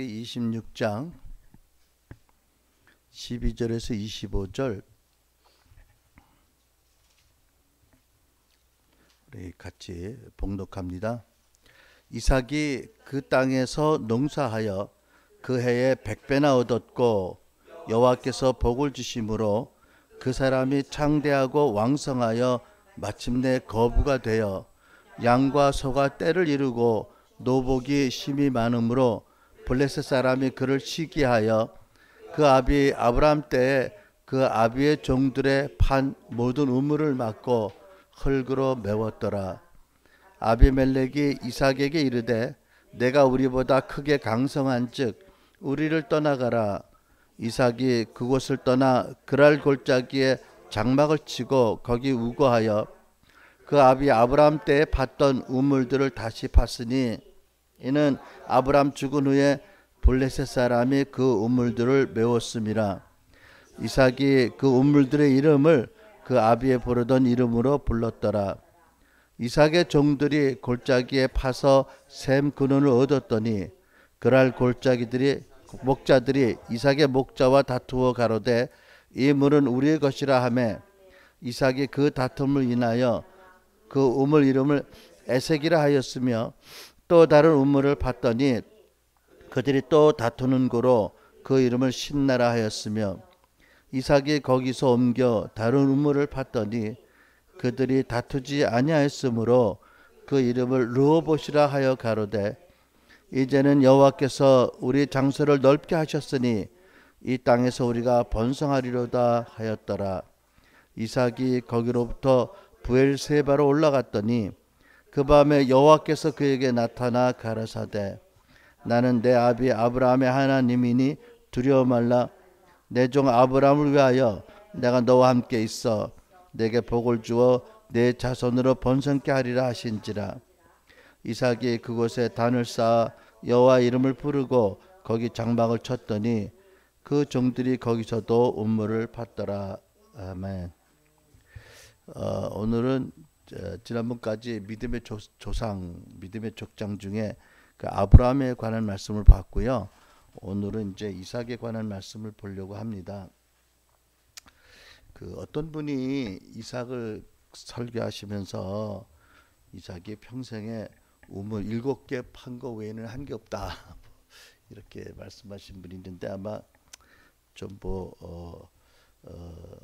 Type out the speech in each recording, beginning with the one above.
26장 12절에서 25절 우리 같이 봉독합니다. 이삭이 그 땅에서 농사하여 그 해에 100배나 얻었고 여호와께서 복을 주심으로 그 사람이 창대하고 왕성하여 마침내 거부가 되어 양과 소가 떼를 이루고 노복이 심히 많으므로 블레셋 사람이 그를 시기하여 그 아비 아브람 때에 그 아비의 종들의 판 모든 우물을 막고 흙으로 메웠더라. 아비멜렉이 이삭에게 이르되 내가 우리보다 크게 강성한즉 우리를 떠나가라. 이삭이 그곳을 떠나 그랄 골짜기에 장막을 치고 거기 우거하여 그 아비 아브람 때에 팠던 우물들을 다시 팠으니 이는 아브람 죽은 후에 블레셋 사람이 그 우물들을 메웠음이라. 이삭이 그 우물들의 이름을 그 아비의 부르던 이름으로 불렀더라. 이삭의 종들이 골짜기에 파서 샘 근원을 얻었더니 그랄 골짜기들이 목자들이 이삭의 목자와 다투어 가로되 이 물은 우리의 것이라 하매 이삭이 그 다툼을 인하여 그 우물 이름을 에색이라 하였으며 또 다른 우물을 봤더니 그들이 또 다투는 고로 그 이름을 신나라 하였으며 이삭이 거기서 옮겨 다른 우물을 봤더니 그들이 다투지 아니하였으므로 그 이름을 르호봇이라 하여 가로되 이제는 여호와께서 우리 장소를 넓게 하셨으니 이 땅에서 우리가 번성하리로다 하였더라. 이삭이 거기로부터 부엘세바로 올라갔더니 그 밤에 여호와께서 그에게 나타나 가라사대 나는 내 아비 아브라함의 하나님이니 두려워 말라. 내 종 아브라함을 위하여 내가 너와 함께 있어 내게 복을 주어 내 자손으로 번성케 하리라 하신지라. 이삭이 그곳에 단을 쌓아 여호와 이름을 부르고 거기 장막을 쳤더니 그 종들이 거기서도 우물을 팠더라. 아멘. 오늘은 지난번까지 믿음의 조상, 믿음의 족장 중에 그 아브라함에 관한 말씀을 봤고요. 오늘은 이제 이삭에 관한 말씀을 보려고 합니다. 그 어떤 분이 이삭을 설교하시면서 이삭이 평생에 우물 7개 판 거 외에는 한 게 없다 이렇게 말씀하신 분이 있는데 아마 좀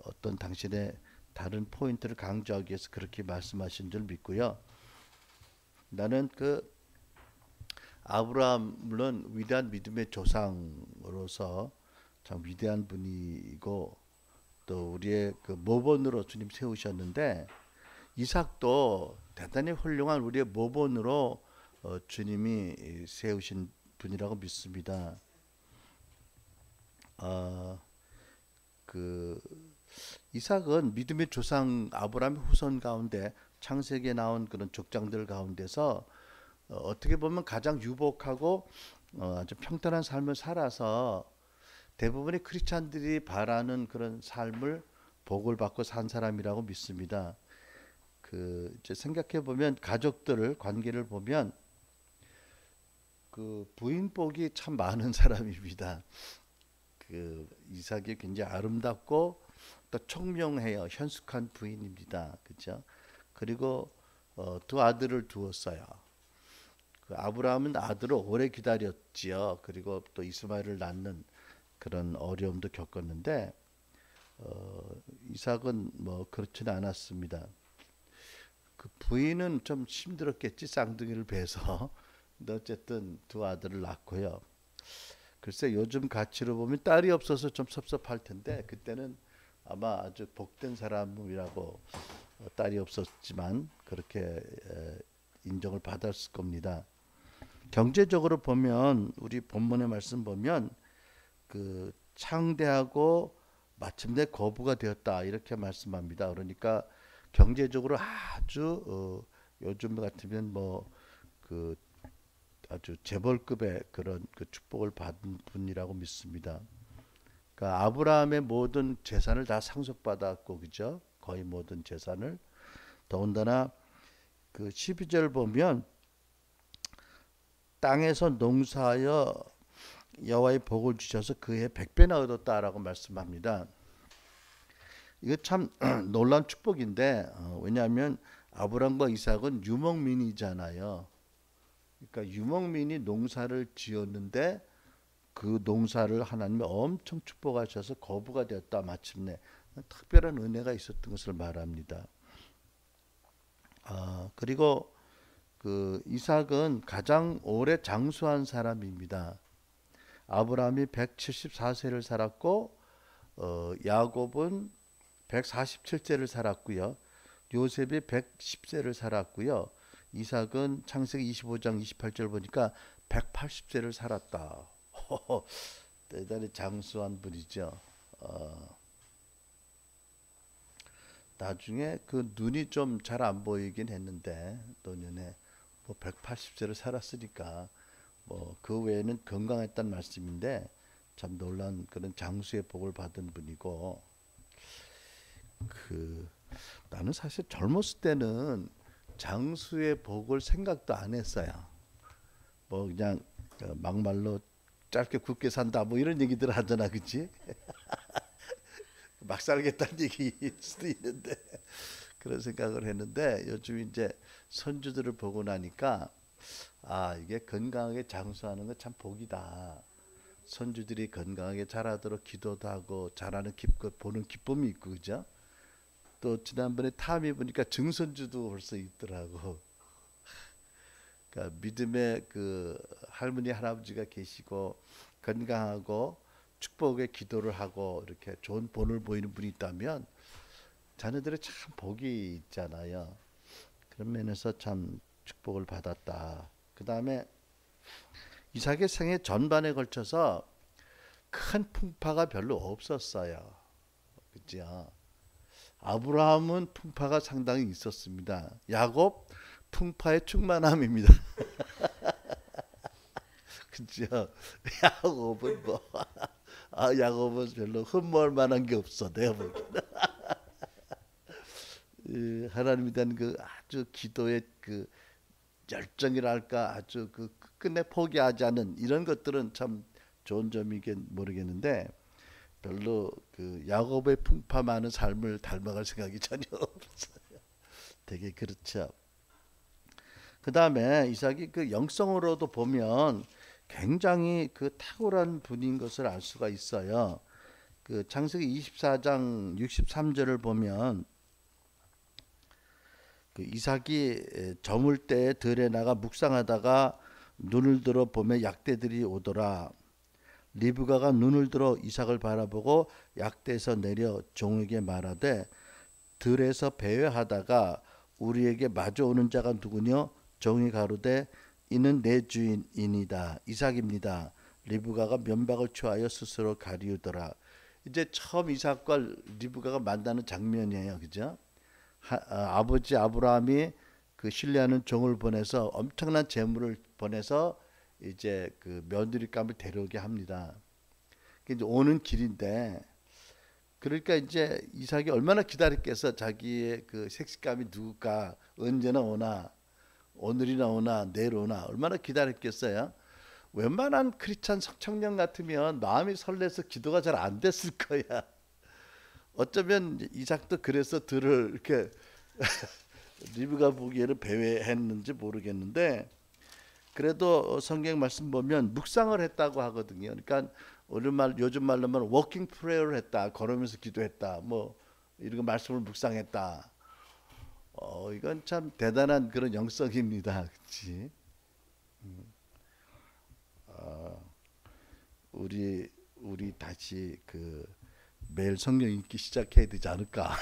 어떤 당신의 다른 포인트를 강조하기 위해서 그렇게 말씀하신 줄 믿고요. 나는 그 아브라함 물론 위대한 믿음의 조상으로서 참 위대한 분이고 또 우리의 그 모본으로 주님 세우셨는데 이삭도 대단히 훌륭한 우리의 모본으로 주님이 세우신 분이라고 믿습니다. 그 이삭은 믿음의 조상 아브라함의 후손 가운데 창세기에 나온 그런 족장들 가운데서 어떻게 보면 가장 유복하고 아주 평탄한 삶을 살아서 대부분의 크리스찬들이 바라는 그런 삶을 복을 받고 산 사람이라고 믿습니다. 그 이제 생각해 보면 가족들 관계를 보면 그 부인 복이 참 많은 사람입니다. 그 이삭이 굉장히 아름답고 또 총명해요. 현숙한 부인입니다. 그렇죠? 그리고 두 아들을 두었어요. 그 아브라함은 아들을 오래 기다렸지요. 그리고 또 이스마엘을 낳는 그런 어려움도 겪었는데 이삭은 뭐 그렇지는 않았습니다. 그 부인은 좀 힘들었겠지. 쌍둥이를 베서. 근데 어쨌든 두 아들을 낳고요. 글쎄 요즘 가치로 보면 딸이 없어서 좀 섭섭할 텐데 그때는 아마 아주 복된 사람이라고 딸이 없었지만 그렇게 인정을 받았을 겁니다. 경제적으로 보면 우리 본문의 말씀 보면 그 창대하고 마침내 거부가 되었다 이렇게 말씀합니다. 그러니까 경제적으로 아주 요즘 같으면 뭐 그 아주 재벌급의 그런 그 축복을 받은 분이라고 믿습니다. 그러니까 아브라함의 모든 재산을 다 상속받았고 그죠? 거의 모든 재산을 더군다나 그 12절 보면 땅에서 농사하여 여호와의 복을 주셔서 그해 100배나 얻었다라고 말씀합니다. 이거 참 놀라운 축복인데 왜냐하면 아브람과 이삭은 유목민이잖아요. 그러니까 유목민이 농사를 지었는데 그 농사를 하나님이 엄청 축복하셔서 거부가 되었다. 마침내 특별한 은혜가 있었던 것을 말합니다. 그리고 그 이삭은 가장 오래 장수한 사람입니다. 아브라함이 174세를 살았고 야곱은 147세를 살았고요. 요셉이 110세를 살았고요. 이삭은 창세기 25장 28절 보니까 180세를 살았다. 대단히 장수한 분이죠. 나중에 그 눈이 좀 잘 안 보이긴 했는데 노년에 뭐 180세를 살았으니까 뭐 그 외에는 건강했다는 말씀인데 참 놀란 그런 장수의 복을 받은 분이고 나는 사실 젊었을 때는 장수의 복을 생각도 안 했어요. 뭐 그냥 막말로 짧게 굵게 산다 뭐 이런 얘기들 하잖아, 그치? 막 살겠다는 얘기일 수도 있는데 그런 생각을 했는데 요즘 이제 손주들을 보고 나니까 이게 건강하게 장수하는 건 참 복이다. 손주들이 건강하게 자라도록 기도도 하고 자라는 보는 기쁨이 있고 그죠? 또 지난번에 탐이 보니까 증손주도 벌써 있더라고. 그러니까 믿음의 그 할머니 할아버지가 계시고 건강하고 축복의 기도를 하고 이렇게 좋은 본을 보이는 분이 있다면 자녀들의 참 복이 있잖아요. 그런 면에서 참 축복을 받았다. 그 다음에 이삭의 생애 전반에 걸쳐서 큰 풍파가 별로 없었어요. 그죠? 아브라함은 풍파가 상당히 있었습니다. 야곱 풍파의 충만함입니다. 그죠? 야곱은 야곱은 별로 흠모할 만한 게 없어. 내가 보기에는. 하나님에 대한 그 아주 기도의 그 열정이랄까 아주 그 끝내 포기하지 않은 이런 것들은 참 좋은 점이긴 모르겠는데 별로 그 야곱의 풍파 많은 삶을 닮아갈 생각이 전혀 없어요. 되게 그렇죠. 그 다음에 이삭이 그 영성으로도 보면 굉장히 그 탁월한 분인 것을 알 수가 있어요. 그 창세기 24장 63절을 보면 그 이삭이 저물 때 들에 나가 묵상하다가 눈을 들어 보면 약대들이 오더라. 리브가가 눈을 들어 이삭을 바라보고 약대에서 내려 종에게 말하되 들에서 배회하다가 우리에게 마주오는 자가 누구뇨? 종이 가로되 이는 내 주인이다. 이삭입니다. 리브가가 면박을 취하여 스스로 가리우더라. 이제 처음 이삭과 리브가가 만나는 장면이에요. 그죠? 아버지 아브라함이 그 신뢰하는 종을 보내서 엄청난 재물을 보내서 이제 그 며느리감을 데려오게 합니다. 이제 오는 길인데 그러니까 이제 이삭이 얼마나 기다렸겠어. 자기의 그 색시감이 누굴까 언제나 오나 오늘이나 오나 내일 오나 얼마나 기다렸겠어요. 웬만한 크리스찬 청년 같으면 마음이 설레서 기도가 잘 안 됐을 거야. 어쩌면 이삭도 그래서 들을 이렇게 리브가 보기에는 배회했는지 모르겠는데 그래도 성경 말씀 보면 묵상을 했다고 하거든요. 그러니까 요즘 말로만 워킹 프레이어를 했다. 걸으면서 기도했다. 뭐 이런 말씀을 묵상했다. 이건 참 대단한 그런 영성입니다. 그렇지? 우리 다시 그 매일 성경 읽기 시작해야 되지 않을까?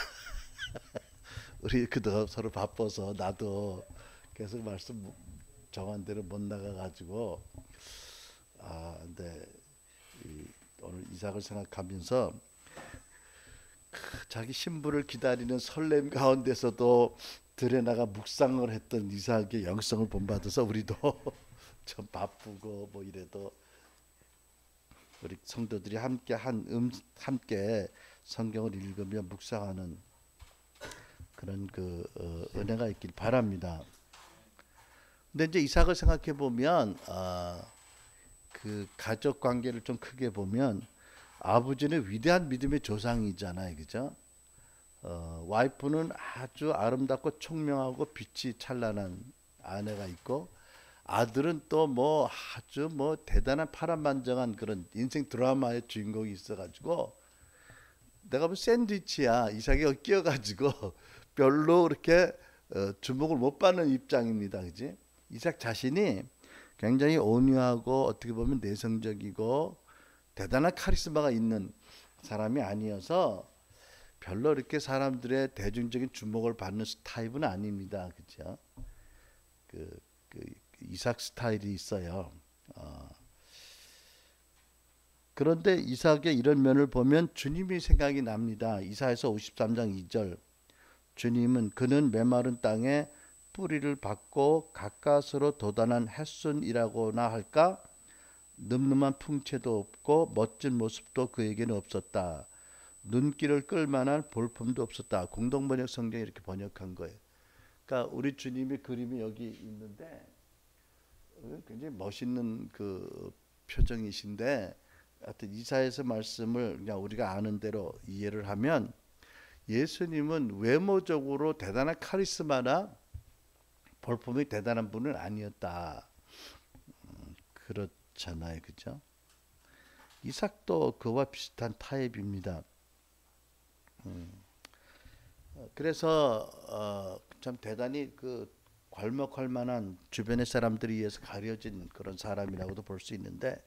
우리 그도 서로 바빠서 나도 계속 말씀 정한 대로 못 나가가지고 근데 오늘 이삭을 생각하면서 자기 신부를 기다리는 설렘 가운데서도 들에 나가 묵상을 했던 이삭의 영성을 본받아서 우리도 좀 바쁘고 뭐 이래도 우리 성도들이 함께 성경을 읽으며 묵상하는 그런 그 은혜가 있길 바랍니다. 근데 이제 이삭을 생각해 보면 그 가족 관계를 좀 크게 보면 아버지는 위대한 믿음의 조상이잖아요, 그죠? 와이프는 아주 아름답고 총명하고 빛이 찬란한 아내가 있고, 아들은 또 뭐 아주 뭐 대단한 파란만장한 그런 인생 드라마의 주인공이 있어가지고, 내가 뭐 샌드위치야 이삭이 끼어가지고 별로 그렇게 주목을 못 받는 입장입니다, 그지? 이삭 자신이 굉장히 온유하고 어떻게 보면 내성적이고 대단한 카리스마가 있는 사람이 아니어서 별로 이렇게 사람들의 대중적인 주목을 받는 타입은 아닙니다, 그죠? 그 이삭 스타일이 있어요. 그런데 이삭의 이런 면을 보면 주님이 생각이 납니다. 이사야서 53장 2절. 주님은 그는 메마른 땅에 뿌리를 받고 가까스로 돋아난 햇순이라고나 할까? 늠름한 풍채도 없고 멋진 모습도 그에게는 없었다. 눈길을 끌만한 볼품도 없었다. 공동번역 성경이 이렇게 번역한 거예요. 그러니까 우리 주님의 그림이 여기 있는데 굉장히 멋있는 그 표정이신데, 하여튼 이사야서 말씀을 그냥 우리가 아는 대로 이해를 하면 예수님은 외모적으로 대단한 카리스마나 볼품이 대단한 분은 아니었다. 그렇잖아요, 그죠? 이삭도 그와 비슷한 타입입니다. 그래서 참 대단히 그 괄목할 만한 주변의 사람들에 의해서 가려진 그런 사람이라고도 볼 수 있는데,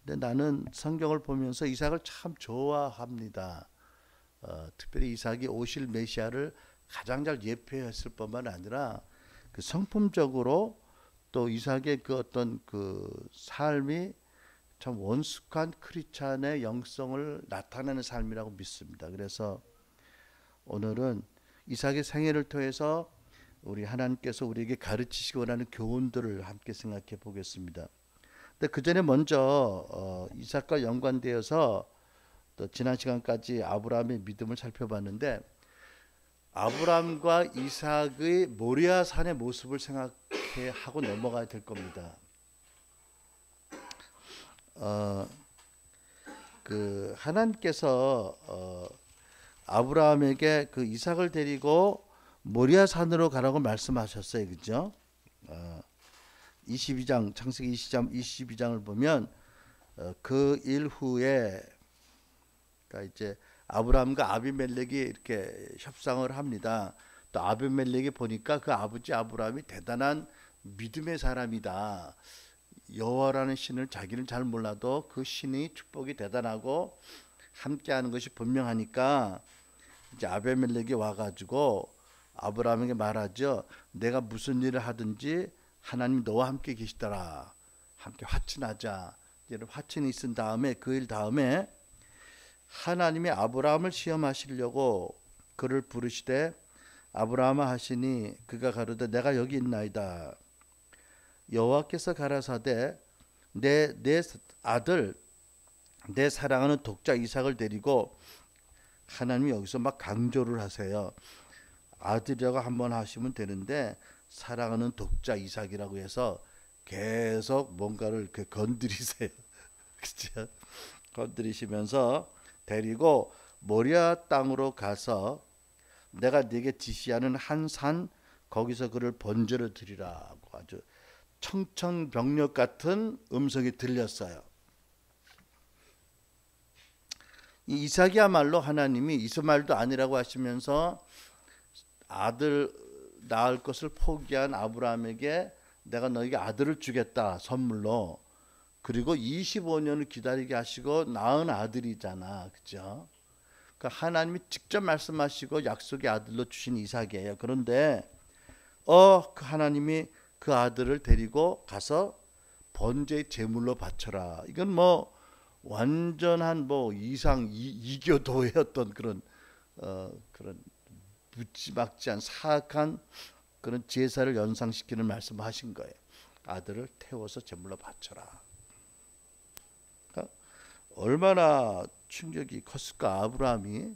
근데 나는 성경을 보면서 이삭을 참 좋아합니다. 특별히 이삭이 오실 메시아를 가장 잘 예표했을 뿐만 아니라 그 성품적으로 또 이삭의 그 어떤 그 삶이 참 원숙한 크리스찬의 영성을 나타내는 삶이라고 믿습니다. 그래서 오늘은 이삭의 생애를 통해서 우리 하나님께서 우리에게 가르치시기 원하는 교훈들을 함께 생각해 보겠습니다. 근데 그 전에 먼저 이삭과 연관되어서 또 지난 시간까지 아브라함의 믿음을 살펴봤는데, 아브라함과 이삭의 모리아 산의 모습을 생각해 하고 넘어가야 될 겁니다. 그 하나님께서 아브라함에게 그 이삭을 데리고 모리아 산으로 가라고 말씀하셨어요, 그죠? 22장 창세기 22장을 보면 그 일 후에, 그러니까 이제 아브라함과 아비멜렉이 이렇게 협상을 합니다. 또 아비멜렉이 보니까 그 아버지 아브라함이 대단한 믿음의 사람이다. 여호와라는 신을 자기는 잘 몰라도 그 신의 축복이 대단하고 함께하는 것이 분명하니까 이제 아비멜렉이 와가지고 아브라함에게 말하죠. 내가 무슨 일을 하든지 하나님 너와 함께 계시더라. 함께 화친하자. 이런 화친이 있은 다음에 그 일 다음에 하나님이 아브라함을 시험하시려고 그를 부르시되 아브라함아 하시니 그가 가로되 내가 여기 있나이다. 여호와께서 가라사대 내 아들 내 사랑하는 독자 이삭을 데리고, 하나님이 여기서 막 강조를 하세요. 아들이라고 한번 하시면 되는데 사랑하는 독자 이삭이라고 해서 계속 뭔가를 이렇게 건드리세요. 그렇죠? 건드리시면서 데리고 모리아 땅으로 가서 내가 네게 지시하는 한 산 거기서 그를 번제로 드리라고 아주 청천벽력 같은 음성이 들렸어요. 이 이삭이야말로 하나님이 이스마엘도 아니라고 하시면서 아들 낳을 것을 포기한 아브라함에게 내가 너에게 아들을 주겠다 선물로, 그리고 25년을 기다리게 하시고 낳은 아들이잖아, 그죠? 그러니까 하나님이 직접 말씀하시고 약속의 아들로 주신 이삭이에요. 그런데 그 하나님이 그 아들을 데리고 가서 번제의 제물로 바쳐라. 이건 뭐 완전한 뭐 이교도의 어떤 그런 묻지막지한 사악한 그런 제사를 연상시키는 말씀하신 거예요. 아들을 태워서 제물로 바쳐라. 그러니까 얼마나 충격이 컸을까. 아브라함이,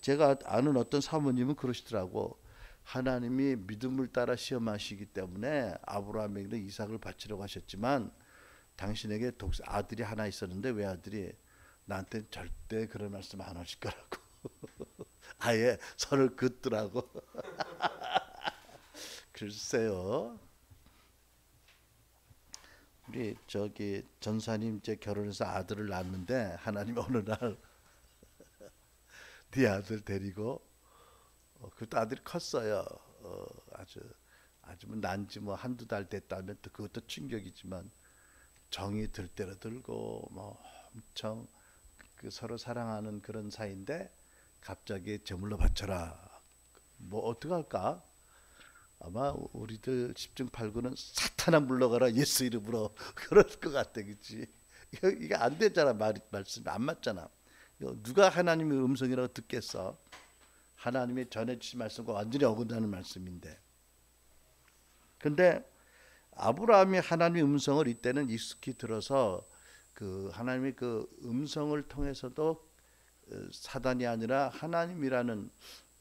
제가 아는 어떤 사모님은 그러시더라고. 하나님이 믿음을 따라 시험하시기 때문에 아브라함에게는 이삭을 바치려고 하셨지만 당신에게 아들이 하나 있었는데 외아들이 나한테 절대 그런 말씀 안 하실 거라고. 아예 선을 긋더라고. 글쎄요. 우리 저기 전사님 이제 결혼해서 아들을 낳았는데 하나님 어느 날 네 아들 데리고 그것도 아들이 컸어요. 아주 뭐 난지 뭐 한두 달 됐다면 또 그것도 충격이지만 정이 들 대로 들고 뭐 엄청 그 서로 사랑하는 그런 사이인데 갑자기 제물로 바쳐라. 뭐 어떡할까? 아마 우리들 10중 8구는 사탄아 물러가라 예수 이름으로 그럴 것 같아. 그치? 이게 안 되잖아. 말씀이 안 맞잖아. 누가 하나님의 음성이라고 듣겠어? 하나님이 전해주신 말씀과 완전히 어긋나는 말씀인데. 근데 아브라함이 하나님의 음성을 이때는 익숙히 들어서 그 하나님의 그 음성을 통해서도 사단이 아니라 하나님이라는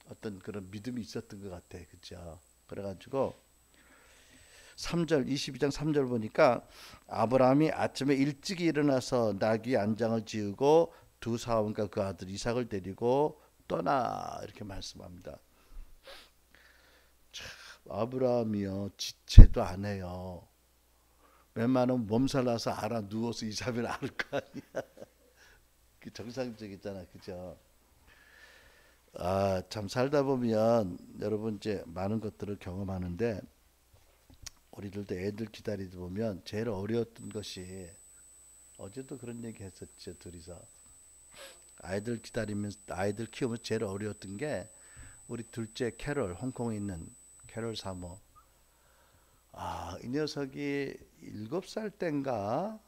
어떤 그런 믿음이 있었던 것 같아. 그죠? 그래가지고 3절 22장 3절 보니까 아브라함이 아침에 일찍 일어나서 나귀 안장을 지우고 두 사원과 그 아들 이삭을 데리고 떠나 이렇게 말씀합니다. 참, 아브라함이요 지체도 안 해요. 웬만하면 몸살 나서 알아 누워서 2, 3일 앓을 거 아니야. 그 정상적이잖아. 그죠? 참 살다 보면 여러분 이제 많은 것들을 경험하는데 우리들도 애들 기다리다 보면 제일 어려웠던 것이 어제도 그런 얘기 했었죠. 둘이서 아이들 기다리면서 아이들 키우면서 제일 어려웠던 게 우리 둘째 캐롤 홍콩에 있는 캐롤 사모. 이 녀석이 7살 땐가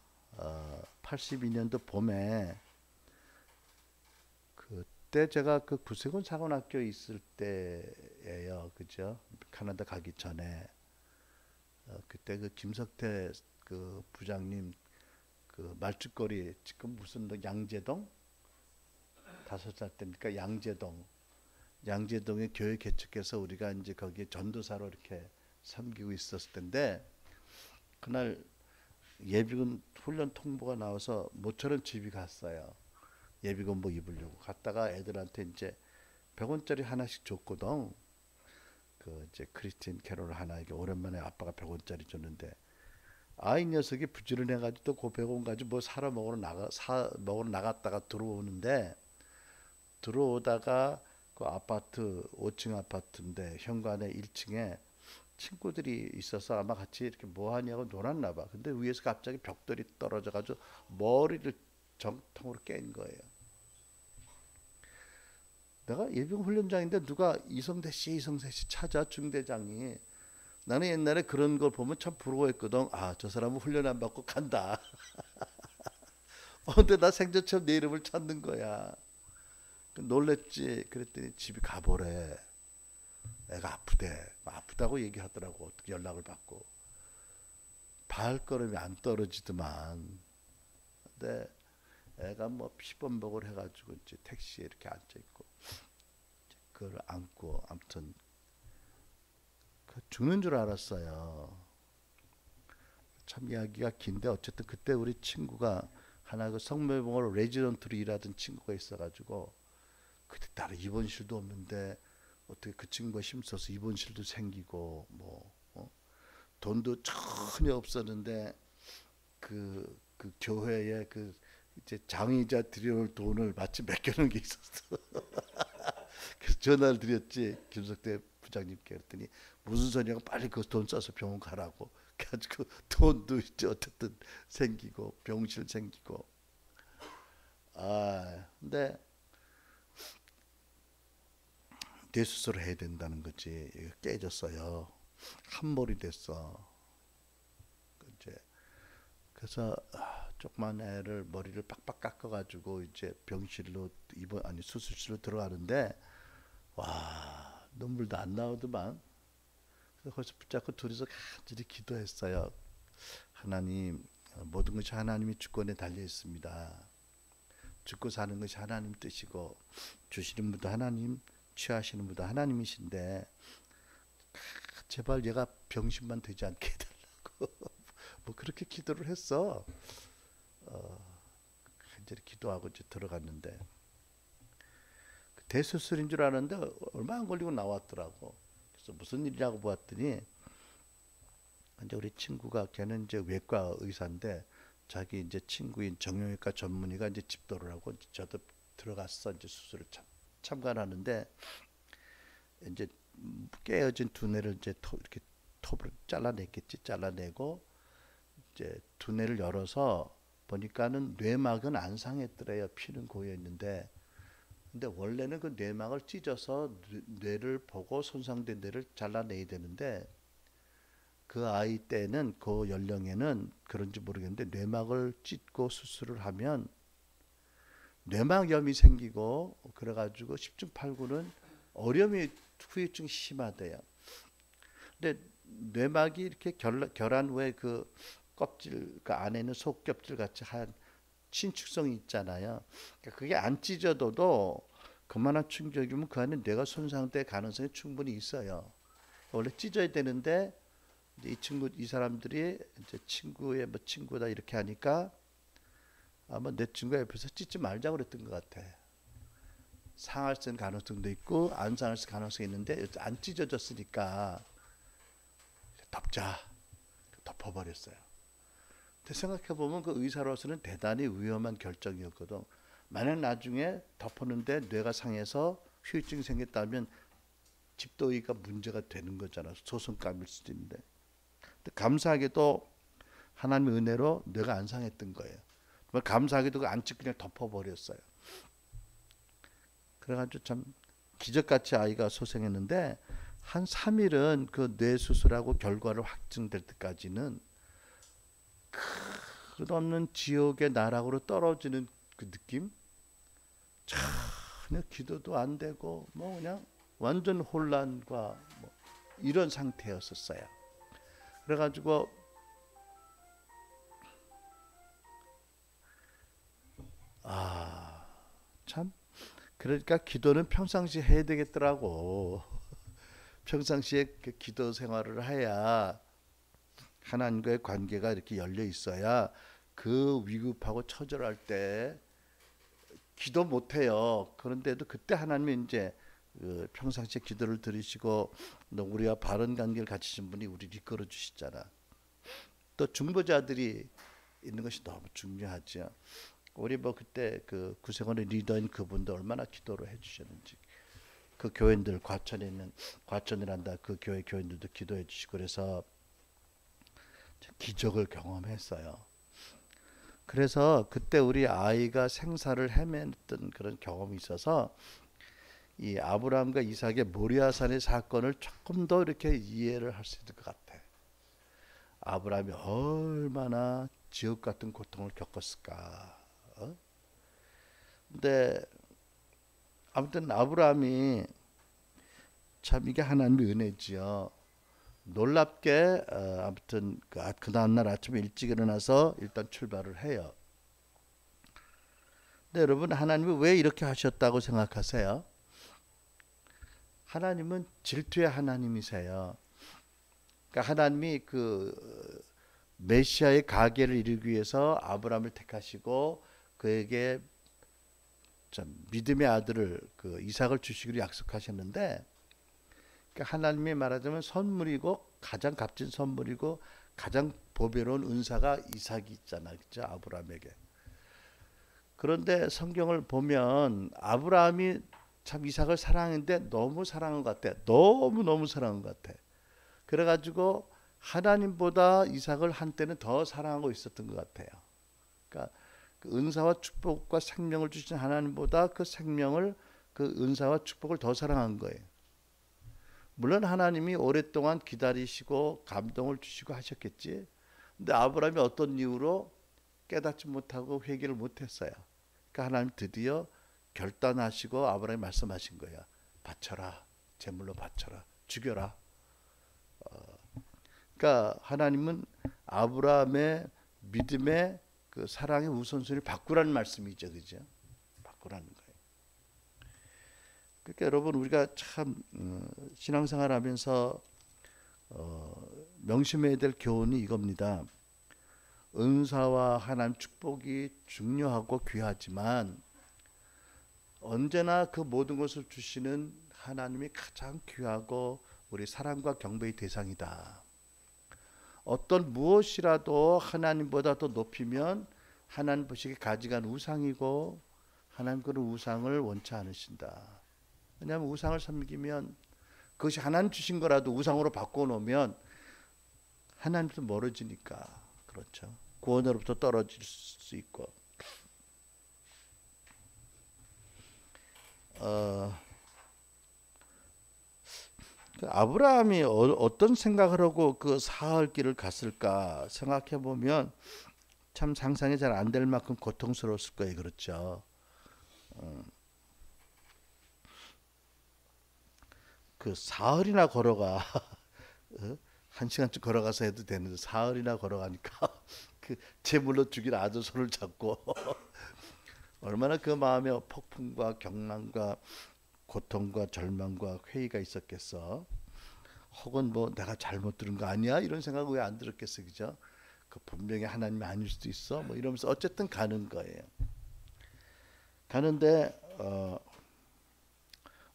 82년도 봄에 그때 제가 그 구세군 사관학교에 있을 때예요. 그죠? 캐나다 가기 전에 그때 그 김석태 그 부장님 그 말죽거리 지금 무슨 양재동 5살 때입니까? 양재동에 교회 개척해서 우리가 이제 거기에 전도사로 이렇게 섬기고 있었을 텐데 그날 예비군 훈련 통보가 나와서 모처럼 집이 갔어요. 예비군복 입으려고 갔다가 애들한테 이제 100원짜리 하나씩 줬거든. 그 이제 크리스틴 캐롤 하나 이게 오랜만에 아빠가 100원짜리 줬는데 이 녀석이 부지런해가지고 또 그 100원 가지고 뭐 먹으러 나갔다가 들어오는데 들어오다가 그 아파트 5층 아파트인데 현관에 1층에 친구들이 있어서 아마 같이 이렇게 뭐 하냐고 놀았나 봐. 근데 위에서 갑자기 벽돌이 떨어져 가지고 머리를 정통으로 깬 거예요. 내가 예비군 훈련장인데 누가 이성대 씨 찾아 중대장이. 나는 옛날에 그런 걸 보면 참 부러워했거든. 저 사람은 훈련 안 받고 간다. 근데 나 생전 처음 내 이름을 찾는 거야. 놀랬지. 그랬더니 집에 가보래. 애가 아프다고 얘기하더라고. 어떻게 연락을 받고 발걸음이 안 떨어지더만. 근데 애가 뭐 피범벅을 해가지고 이제 택시에 이렇게 앉아 있고 그걸 안고 아무튼 죽는 줄 알았어요. 참 이야기가 긴데 어쨌든 그때 우리 친구가 하나 그 성모병원으로 레지던트로 일하던 친구가 있어가지고 그때 따로 입원실도 없는데 어떻게 그 친구가 힘써서 입원실도 생기고 돈도 전혀 없었는데 그 교회에 그 이제 장의자 들여올 돈을 마치 맡겨놓은 게 있었어. 그래서 전화를 드렸지 김석대 부장님께. 그랬더니 무슨 소리냐고 빨리 그 돈 써서 병원 가라고. 그래가지고 돈도 이제 어쨌든 생기고 병실 생기고. 근데 뇌수술을 해야 된다는 거지. 깨졌어요. 한몰이 됐어. 그래서 조그만 애를 머리를 빡빡 깎아가지고 이제 병실로 수술실로 들어가는데 와 눈물도 안 나오더만. 그래서 거기서 붙잡고 둘이서 간절히 기도했어요. 하나님, 모든 것이 하나님의 주권에 달려 있습니다. 죽고 사는 것이 하나님 뜻이고 주시는 분도 하나님, 취하시는 분도 하나님이신데 제발 얘가 병신만 되지 않게 해달라고 뭐 그렇게 기도를 했어. 간절히 기도하고 이제 들어갔는데 그 대수술인 줄 아는데 얼마 안 걸리고 나왔더라고. 그래서 무슨 일이라고 보았더니 이제 우리 친구가 걔는 이제 외과 의사인데 자기 이제 친구인 정형외과 전문의가 이제 집도를 하고 저도 들어갔어. 이제 수술을 참관하는데 이제 깨어진 두뇌를 이제 이렇게 톱으로 잘라냈겠지. 잘라내고 이제 두뇌를 열어서 보니까는 뇌막은 안 상했더래요. 피는 고여 있는데 근데 원래는 그 뇌막을 찢어서 뇌를 보고 손상된 뇌를 잘라내야 되는데 그 아이 때는 그 연령에는 그런지 모르겠는데 뇌막을 찢고 수술을 하면 뇌막염이 생기고 그래가지고 10중 8구는 어려움이 후유증이 심하대요. 근데 뇌막이 이렇게 결한 후에 그 껍질 그 안에는 속껍질 같이 한 신축성이 있잖아요. 그러니까 그게 안 찢어져도 그만한 충격이면 그 안에 뇌가 손상될 가능성이 충분히 있어요. 원래 찢어야 되는데 이 사람들이 이제 친구의 뭐 친구다 이렇게 하니까 아마 내 친구가 옆에서 찢지 말자고 그랬던 것 같아. 상할 수 있는 가능성도 있고 안 상할 수 있는 가능성이 있는데 안 찢어졌으니까 덮자. 덮어버렸어요. 근데 생각해보면 그 의사로서는 대단히 위험한 결정이었거든. 만약 나중에 덮었는데 뇌가 상해서 후유증이 생겼다면 집도의가 문제가 되는 거잖아. 소송감일 수도 있는데. 근데 감사하게도 하나님의 은혜로 뇌가 안 상했던 거예요. 감사하게도 안 찢고 그냥 덮어버렸어요. 그래가지고 참 기적같이 아이가 소생했는데 한 3일은 그 뇌 수술하고 결과를 확증될 때까지는 끝없는 지옥의 나락으로 떨어지는 그 느낌? 전혀 기도도 안 되고 뭐 그냥 완전 혼란과 뭐 이런 상태였었어요. 그래가지고 참 그러니까 기도는 평상시 해야 되겠더라고. 평상시에 그 기도 생활을 해야 하나님과의 관계가 이렇게 열려 있어야 그 위급하고 처절할 때 기도 못 해요. 그런데도 그때 하나님이 이제 그 평상시에 기도를 들으시고 우리와 바른 관계를 가지신 분이 우리를 이끌어 주시잖아. 또 중보자들이 있는 것이 너무 중요하죠. 우리 뭐 그때 그 구세군의 리더인 그분도 얼마나 기도를 해주셨는지 그 교인들 과천에 있는 과천이란다 그 교회 교인들도 기도해 주시고 그래서 기적을 경험했어요. 그래서 그때 우리 아이가 생사를 헤맸던 그런 경험이 있어서 이 아브라함과 이삭의 모리아산의 사건을 조금 더 이렇게 이해를 할 수 있을 것 같아. 아브라함이 얼마나 지옥 같은 고통을 겪었을까. 근데 아무튼 아브라함이 참 이게 하나님의 은혜지요. 놀랍게 아무튼 그 다음날 아침에 일찍 일어나서 일단 출발을 해요. 근데 여러분 하나님이 왜 이렇게 하셨다고 생각하세요? 하나님은 질투의 하나님이세요. 그러니까 하나님이 그 메시아의 가계를 이루기 위해서 아브라함을 택하시고 그에게 참 믿음의 아들을 그 이삭을 주시기로 약속하셨는데 그러니까 하나님이 말하자면 선물이고 가장 값진 선물이고 가장 보배로운 은사가 이삭이 있잖아, 그죠? 아브라함에게. 그런데 성경을 보면 아브라함이 참 이삭을 사랑했는데 너무 사랑한 것 같아. 너무 사랑한 것 같아. 그래가지고 하나님보다 이삭을 한때는 더 사랑하고 있었던 것 같아요. 그러니까 그 은사와 축복과 생명을 주신 하나님보다 그 생명을 그 은사와 축복을 더 사랑한 거예요. 물론 하나님이 오랫동안 기다리시고 감동을 주시고 하셨겠지. 근데 아브라함이 어떤 이유로 깨닫지 못하고 회개를 못했어요. 그러니까 하나님 드디어 결단하시고 아브라함이 말씀하신 거야. 바쳐라. 제물로 바쳐라. 죽여라. 그러니까 하나님은 아브라함의 믿음의 그 사랑의 우선순위를 바꾸라는 말씀이죠. 그죠? 바꾸라는 거예요. 그러니까 여러분 우리가 참 신앙생활 하면서 명심해야 될 교훈이 이겁니다. 은사와 하나님 축복이 중요하고 귀하지만 언제나 그 모든 것을 주시는 하나님이 가장 귀하고 우리 사랑과 경배의 대상이다. 어떤 무엇이라도 하나님보다 더 높이면 하나님 보시기에 가지간 우상이고 하나님 그런 우상을 원치 않으신다. 왜냐하면 우상을 섬기면 그것이 하나님 주신 거라도 우상으로 바꿔놓으면 하나님부터 멀어지니까. 그렇죠. 구원으로부터 떨어질 수 있고. 아브라함이 어떤 생각을 하고 그 사흘 길을 갔을까 생각해 보면 참 상상이 잘 안 될 만큼 고통스러웠을 거예요. 그렇죠. 그 사흘이나 걸어가. 한 시간쯤 걸어가서 해도 되는데 사흘이나 걸어가니까 그 제물로 죽인 아들 손을 잡고 얼마나 그 마음에 폭풍과 경란과 고통과 절망과 회의가 있었겠어. 혹은 뭐 내가 잘못 들은 거 아니야? 이런 생각 왜 안 들었겠어, 그죠? 그 분명히 하나님이 아닐 수도 있어. 뭐 이러면서 어쨌든 가는 거예요. 가는데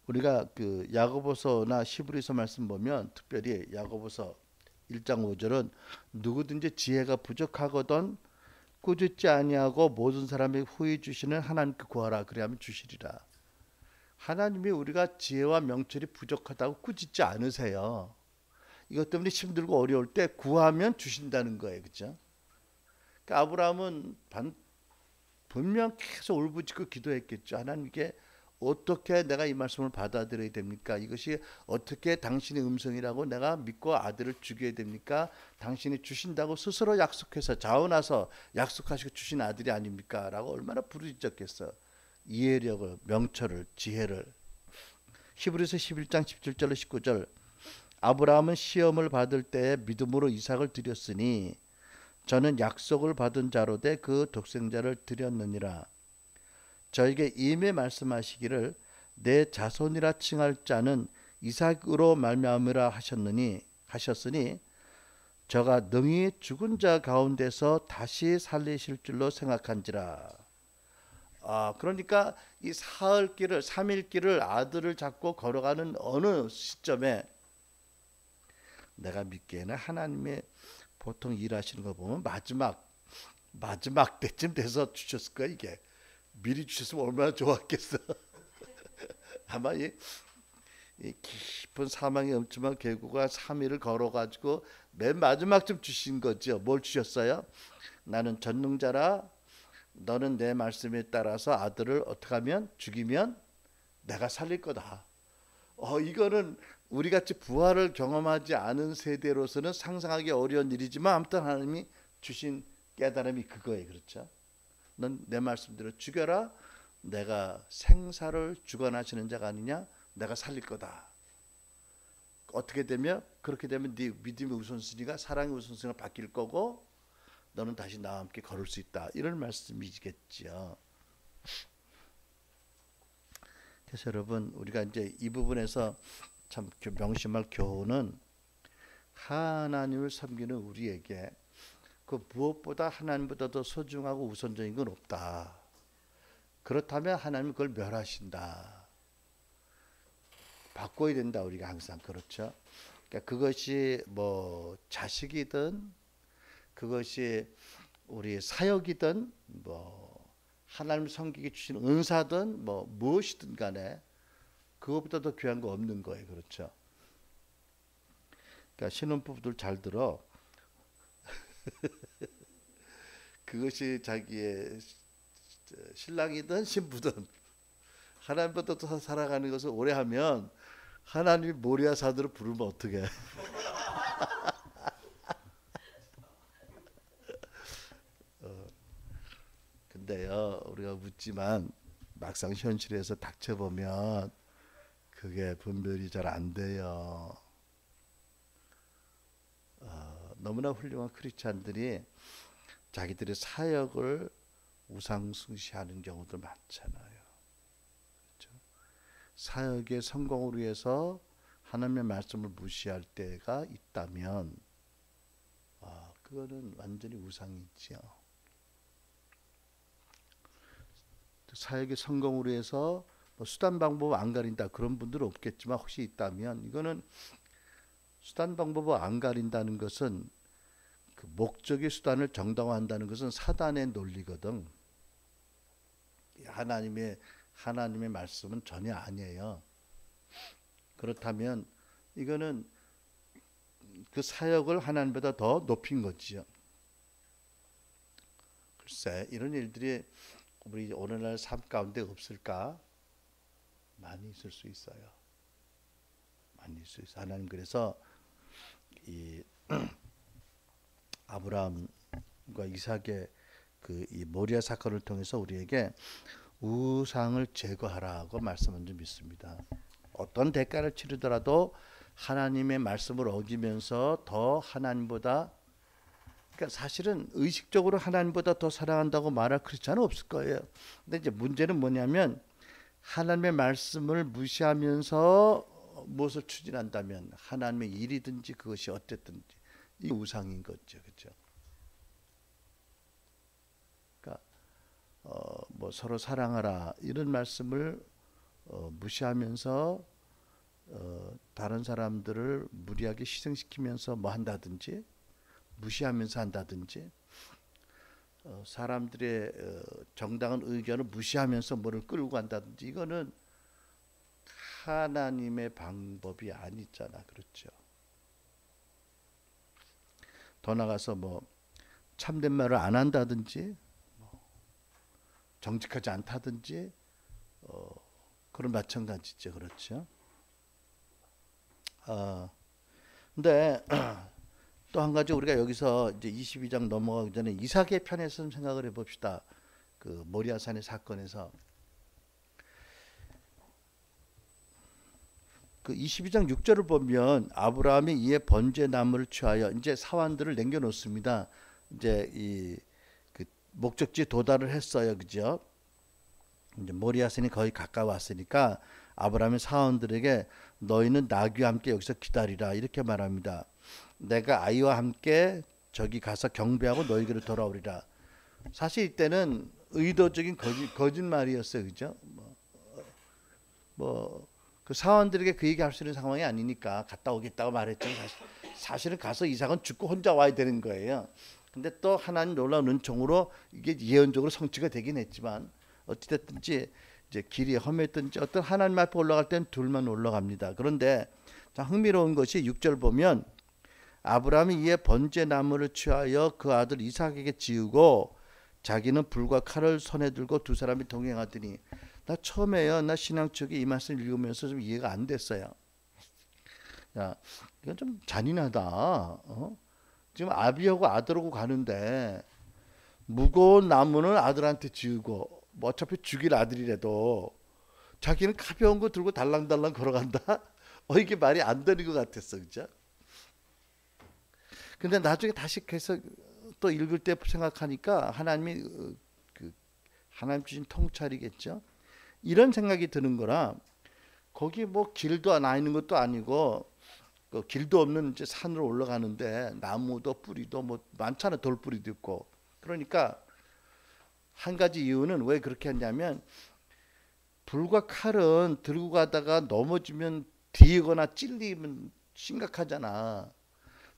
우리가 그 야고보서나 히브리서 말씀 보면 특별히 야고보서 1장 5절은 누구든지 지혜가 부족하거든 꾸짖지 아니하고 모든 사람에게 후히 주시는 하나님께 구하라 그리하면 주시리라. 하나님이 우리가 지혜와 명철이 부족하다고 꾸짖지 않으세요. 이것 때문에 힘들고 어려울 때 구하면 주신다는 거예요. 그렇죠? 그러니까 아브라함은 분명 계속 울부짖고 기도했겠죠. 하나님께 어떻게 내가 이 말씀을 받아들여야 됩니까? 이것이 어떻게 당신의 음성이라고 내가 믿고 아들을 죽여야 됩니까? 당신이 주신다고 스스로 약속해서 자원하서 약속하시고 주신 아들이 아닙니까? 라고 얼마나 부르짖었겠어. 이해력을, 명철을, 지혜를. 히브리서 11장 17절로 19절 아브라함은 시험을 받을 때에 믿음으로 이삭을 드렸으니 저는 약속을 받은 자로 돼 그 독생자를 드렸느니라. 저에게 이미 말씀하시기를 내 자손이라 칭할 자는 이삭으로 말미암으라 하셨으니 저가 능히 죽은 자 가운데서 다시 살리실 줄로 생각한지라. 그러니까 이 사흘 길을 3일 길을 아들을 잡고 걸어가는 어느 시점에 내가 믿기에는 하나님의 보통 일하시는 거 보면 마지막 때쯤 돼서 주셨을 거야. 이게 미리 주셨으면 얼마나 좋았겠어. 아마 이 깊은 사망의 음침한 계곡과 3일을 걸어가지고 맨 마지막쯤 주신 거죠. 뭘 주셨어요? 나는 전능자라 너는 내 말씀에 따라서 아들을 어떻게 하면 죽이면 내가 살릴 거다. 이거는 우리같이 부활을 경험하지 않은 세대로서는 상상하기 어려운 일이지만 아무튼 하나님이 주신 깨달음이 그거예요. 그렇죠? 넌 내 말씀대로 죽여라. 내가 생사를 주관하시는 자가 아니냐. 내가 살릴 거다. 어떻게 되면 그렇게 되면 네 믿음의 우선순위가 사랑의 우선순위가 바뀔 거고 너는 다시 나와 함께 걸을 수 있다. 이런 말씀이겠죠. 그래서 여러분 우리가 이제 이 부분에서 참 명심할 교훈은 하나님을 섬기는 우리에게 그 무엇보다 하나님보다 더 소중하고 우선적인 건 없다. 그렇다면 하나님은 그걸 멸하신다. 바꿔야 된다. 우리가 항상 그렇죠. 그러니까 그것이 뭐 자식이든 그것이 우리 사역이든 뭐 하나님 섬기게 주신 은사든 뭐 무엇이든 간에 그것보다 더 귀한 거 없는 거예요. 그렇죠. 그러니까 신혼부부들 잘 들어. 그것이 자기의 신랑이든 신부든 하나님보다 더 살아가는 것을 오래 하면 하나님이 모리아 사도를 부르면 어떡해. 근데요 우리가 묻지만 막상 현실에서 닥쳐보면 그게 분별이 잘 안 돼요. 너무나 훌륭한 크리스찬들이 자기들의 사역을 우상숭시하는 경우도 많잖아요. 그렇죠? 사역의 성공을 위해서 하나님의 말씀을 무시할 때가 있다면 그거는 완전히 우상이지요. 사역의 성공으로 해서 뭐 수단 방법 안 가린다 그런 분들은 없겠지만 혹시 있다면 이거는 수단 방법을 안 가린다는 것은 그 목적의 수단을 정당화한다는 것은 사단의 논리거든. 하나님의 말씀은 전혀 아니에요. 그렇다면 이거는 그 사역을 하나님보다 더 높인 거지요. 글쎄 이런 일들이 우리 오늘날 삶 가운데 없을까? 많이 있을 수 있어요. 많이 있을 수 있어요. 하나님 그래서 이 아브라함과 이삭의 그 이 모리아 사건을 통해서 우리에게 우상을 제거하라고 말씀한 줄 믿습니다. 어떤 대가를 치르더라도 하나님의 말씀을 어기면서 더 하나님보다, 그러니까 사실은 의식적으로 하나님보다 더 사랑한다고 말할 크리스찬은 없을 거예요. 근데 이제 문제는 뭐냐면 하나님의 말씀을 무시하면서 무엇을 추진한다면 하나님의 일이든지 그것이 어쨌든지 이 우상인 거죠, 그렇죠? 그러니까 뭐 서로 사랑하라 이런 말씀을 무시하면서 다른 사람들을 무리하게 희생시키면서 뭐 한다든지 무시하면서 한다든지 사람들의 정당한 의견을 무시하면서 뭐를 끌고 간다든지 이거는 하나님의 방법이 아니잖아, 그렇죠? 더 나가서 뭐 참된 말을 안 한다든지 정직하지 않다든지 그런 마찬가지죠, 그렇죠? 근데 또 한 가지 우리가 여기서 이제 22장 넘어가기 전에 이삭의 편에서 좀 생각을 해봅시다. 그 모리아산의 사건에서 그 22장 6절을 보면 아브라함이 이에 번제 나무를 취하여 이제 사환들을 남겨놓습니다. 이제 이 그 목적지 도달을 했어요, 그죠? 이제 모리아산이 거의 가까웠으니까 아브라함이 사원들에게 너희는 나귀와 함께 여기서 기다리라 이렇게 말합니다. 내가 아이와 함께 저기 가서 경배하고 너희에게로 돌아오리라. 사실 이때는 의도적인 거짓말이었어요, 그죠? 그 사원들에게 그 얘기할 수 있는 상황이 아니니까 갔다 오겠다고 말했지만 사실은 가서 이삭은 죽고 혼자 와야 되는 거예요. 근데 또 하나님 놀라운 은총으로 이게 예언적으로 성취가 되긴 했지만 어찌됐든지 이제 길이 험했든지 어떤 하나님 앞에 올라갈 때는 둘만 올라갑니다. 그런데 자, 흥미로운 것이 6절 보면 아브라함이 이에 번제 나무를 취하여 그 아들 이삭에게 지우고 자기는 불과 칼을 손에 들고 두 사람이 동행하더니 나 처음에요. 나 신앙 쪽에 이 말씀 읽으면서 좀 이해가 안 됐어요. 야, 이건 좀 잔인하다. 지금 아비하고 아들하고 가는데 무거운 나무는 아들한테 지우고 뭐 어차피 죽일 아들이라도 자기는 가벼운 거 들고 달랑달랑 걸어간다. 이게 말이 안 되는 것 같았어, 그죠? 근데 나중에 다시 계속 또 읽을 때 생각하니까 하나님이 하나님 주신 통찰이겠죠. 이런 생각이 드는 거라 거기 뭐 길도 나 있는 것도 아니고 그 길도 없는 이제 산으로 올라가는데 나무도 뿌리도 뭐 많잖아, 돌뿌리도 있고. 그러니까 한 가지 이유는 왜 그렇게 했냐면 불과 칼은 들고 가다가 넘어지면 뒤거나 찔리면 심각하잖아.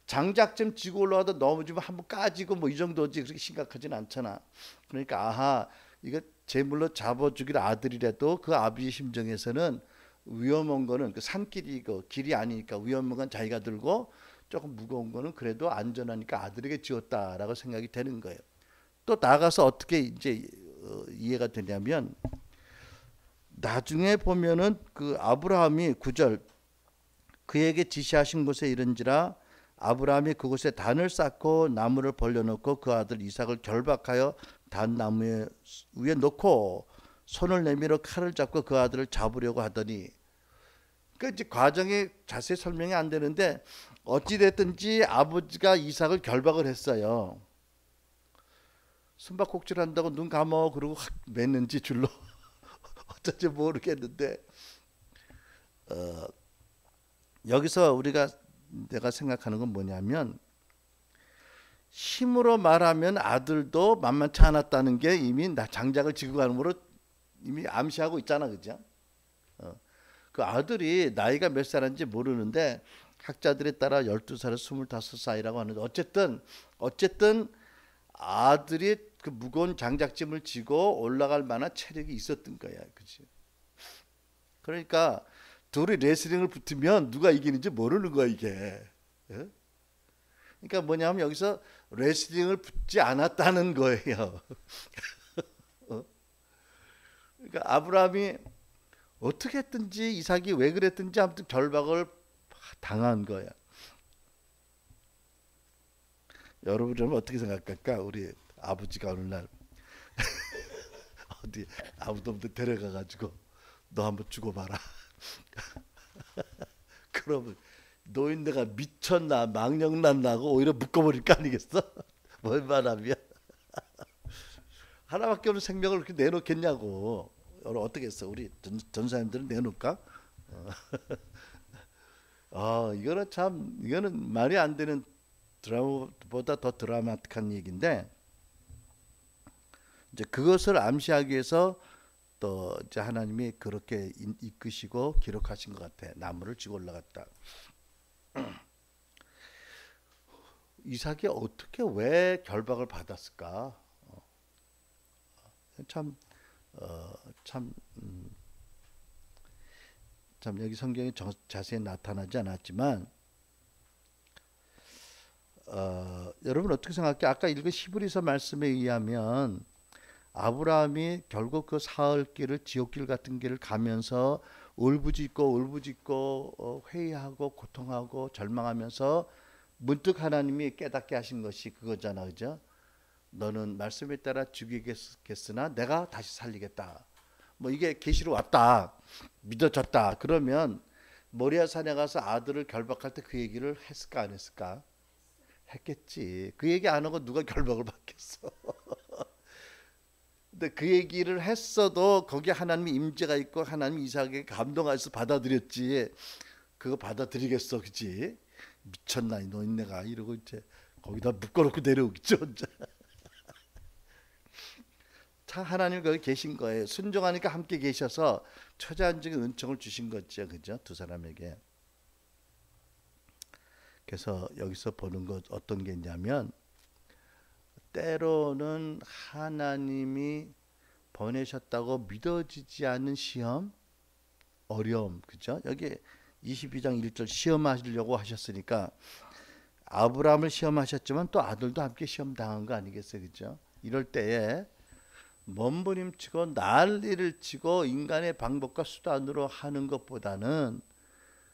장작 좀 지고 올라가다 넘어지면 한번 까지고 뭐 이 정도지 그렇게 심각하진 않잖아. 그러니까 아하 이거 제물로 잡아주길 아들이라도 그 아비의 심정에서는 위험한 거는 그 산길이 그 길이 아니니까 위험한 건 자기가 들고 조금 무거운 거는 그래도 안전하니까 아들에게 지었다라고 생각이 되는 거예요. 또 나가서 어떻게 이제 이해가 되냐면 나중에 보면은 그 아브라함이 9절 그에게 지시하신 곳에 이른지라 아브라함이 그곳에 단을 쌓고 나무를 벌려놓고 그 아들 이삭을 결박하여 단 나무 위에 놓고 손을 내밀어 칼을 잡고 그 아들을 잡으려고 하더니 그 이제 과정이 자세히 설명이 안 되는데 어찌 됐든지 아버지가 이삭을 결박을 했어요. 숨바꼭질 한다고 눈 감어 그러고 확 맸는지 줄로 어쩐지 모르겠는데 여기서 내가 생각하는 건 뭐냐면 힘으로 말하면 아들도 만만치 않았다는 게 이미 장작을 지고 가는 거로 이미 암시하고 있잖아, 그죠? 그 아들이 나이가 몇 살인지 모르는데 학자들에 따라 12살에서 25 사이라고 하는데 어쨌든 아들이 그 무거운 장작짐을 지고 올라갈 만한 체력이 있었던 거야, 그지? 그러니까 둘이 레슬링을 붙으면 누가 이기는지 모르는 거야, 이게. 예? 그러니까 뭐냐면 여기서 레슬링을 붙지 않았다는 거예요. 그러니까 아브라함이 어떻게 했든지 이삭이 왜 그랬든지 아무튼 결박을 당한 거야. 여러분은 어떻게 생각할까? 우리 아버지가 어느 날 어디 아무도 없는데 데려가 가지고 너 한번 죽어봐라. 그러면 노인네가 미쳤나 망령났나고 오히려 묶어버릴 거 아니겠어? 뭔 말하면 하나밖에 없는 생명을 그렇게 내놓겠냐고. 어떻게 했어? 우리 전사님들은 내놓을까? 이거는 참 이거는 말이 안 되는 드라마보다 더 드라마틱한 얘기인데 이제 그것을 암시하기 위해서 또 이제 하나님이 그렇게 이끄시고 기록하신 것 같아. 나무를 지고 올라갔다. 이삭이 어떻게 왜 결박을 받았을까? 참, 참, 참 여기 성경에 자세히 나타나지 않았지만 여러분 어떻게 생각해? 아까 읽은 히브리서 말씀에 의하면 아브라함이 결국 그 사흘길을 지옥길 같은 길을 가면서 울부짖고 회의하고 고통하고 절망하면서 문득 하나님이 깨닫게 하신 것이 그거잖아, 그죠? 너는 말씀에 따라 죽이겠으나 내가 다시 살리겠다. 뭐 이게 계시로 왔다, 믿어졌다. 그러면 모리아 산에 가서 아들을 결박할 때 그 얘기를 했을까 안 했을까? 했겠지. 그 얘기 안 하고 누가 결박을 받겠어? 근데 그 얘기를 했어도 거기에 하나님의 임재가 있고 하나님 이삭에게 감동해서 받아들였지. 그거 받아들이겠어, 그지? 미쳤나 이 노인네가 이러고 이제 거기다 묶어놓고 내려오겠죠, 혼자. 참 하나님 거기 계신 거예요. 순종하니까 함께 계셔서 초자연적인 은총을 주신 거죠, 그죠? 두 사람에게. 그래서 여기서 보는 것 어떤 게 있냐면 때로는 하나님이 보내셨다고 믿어지지 않는 시험, 어려움, 그죠? 여기 22장 1절 시험하시려고 하셨으니까 아브라함을 시험하셨지만 또 아들도 함께 시험 당한 거 아니겠어요, 그죠? 이럴 때에 몸부림치고 난리를 치고 인간의 방법과 수단으로 하는 것보다는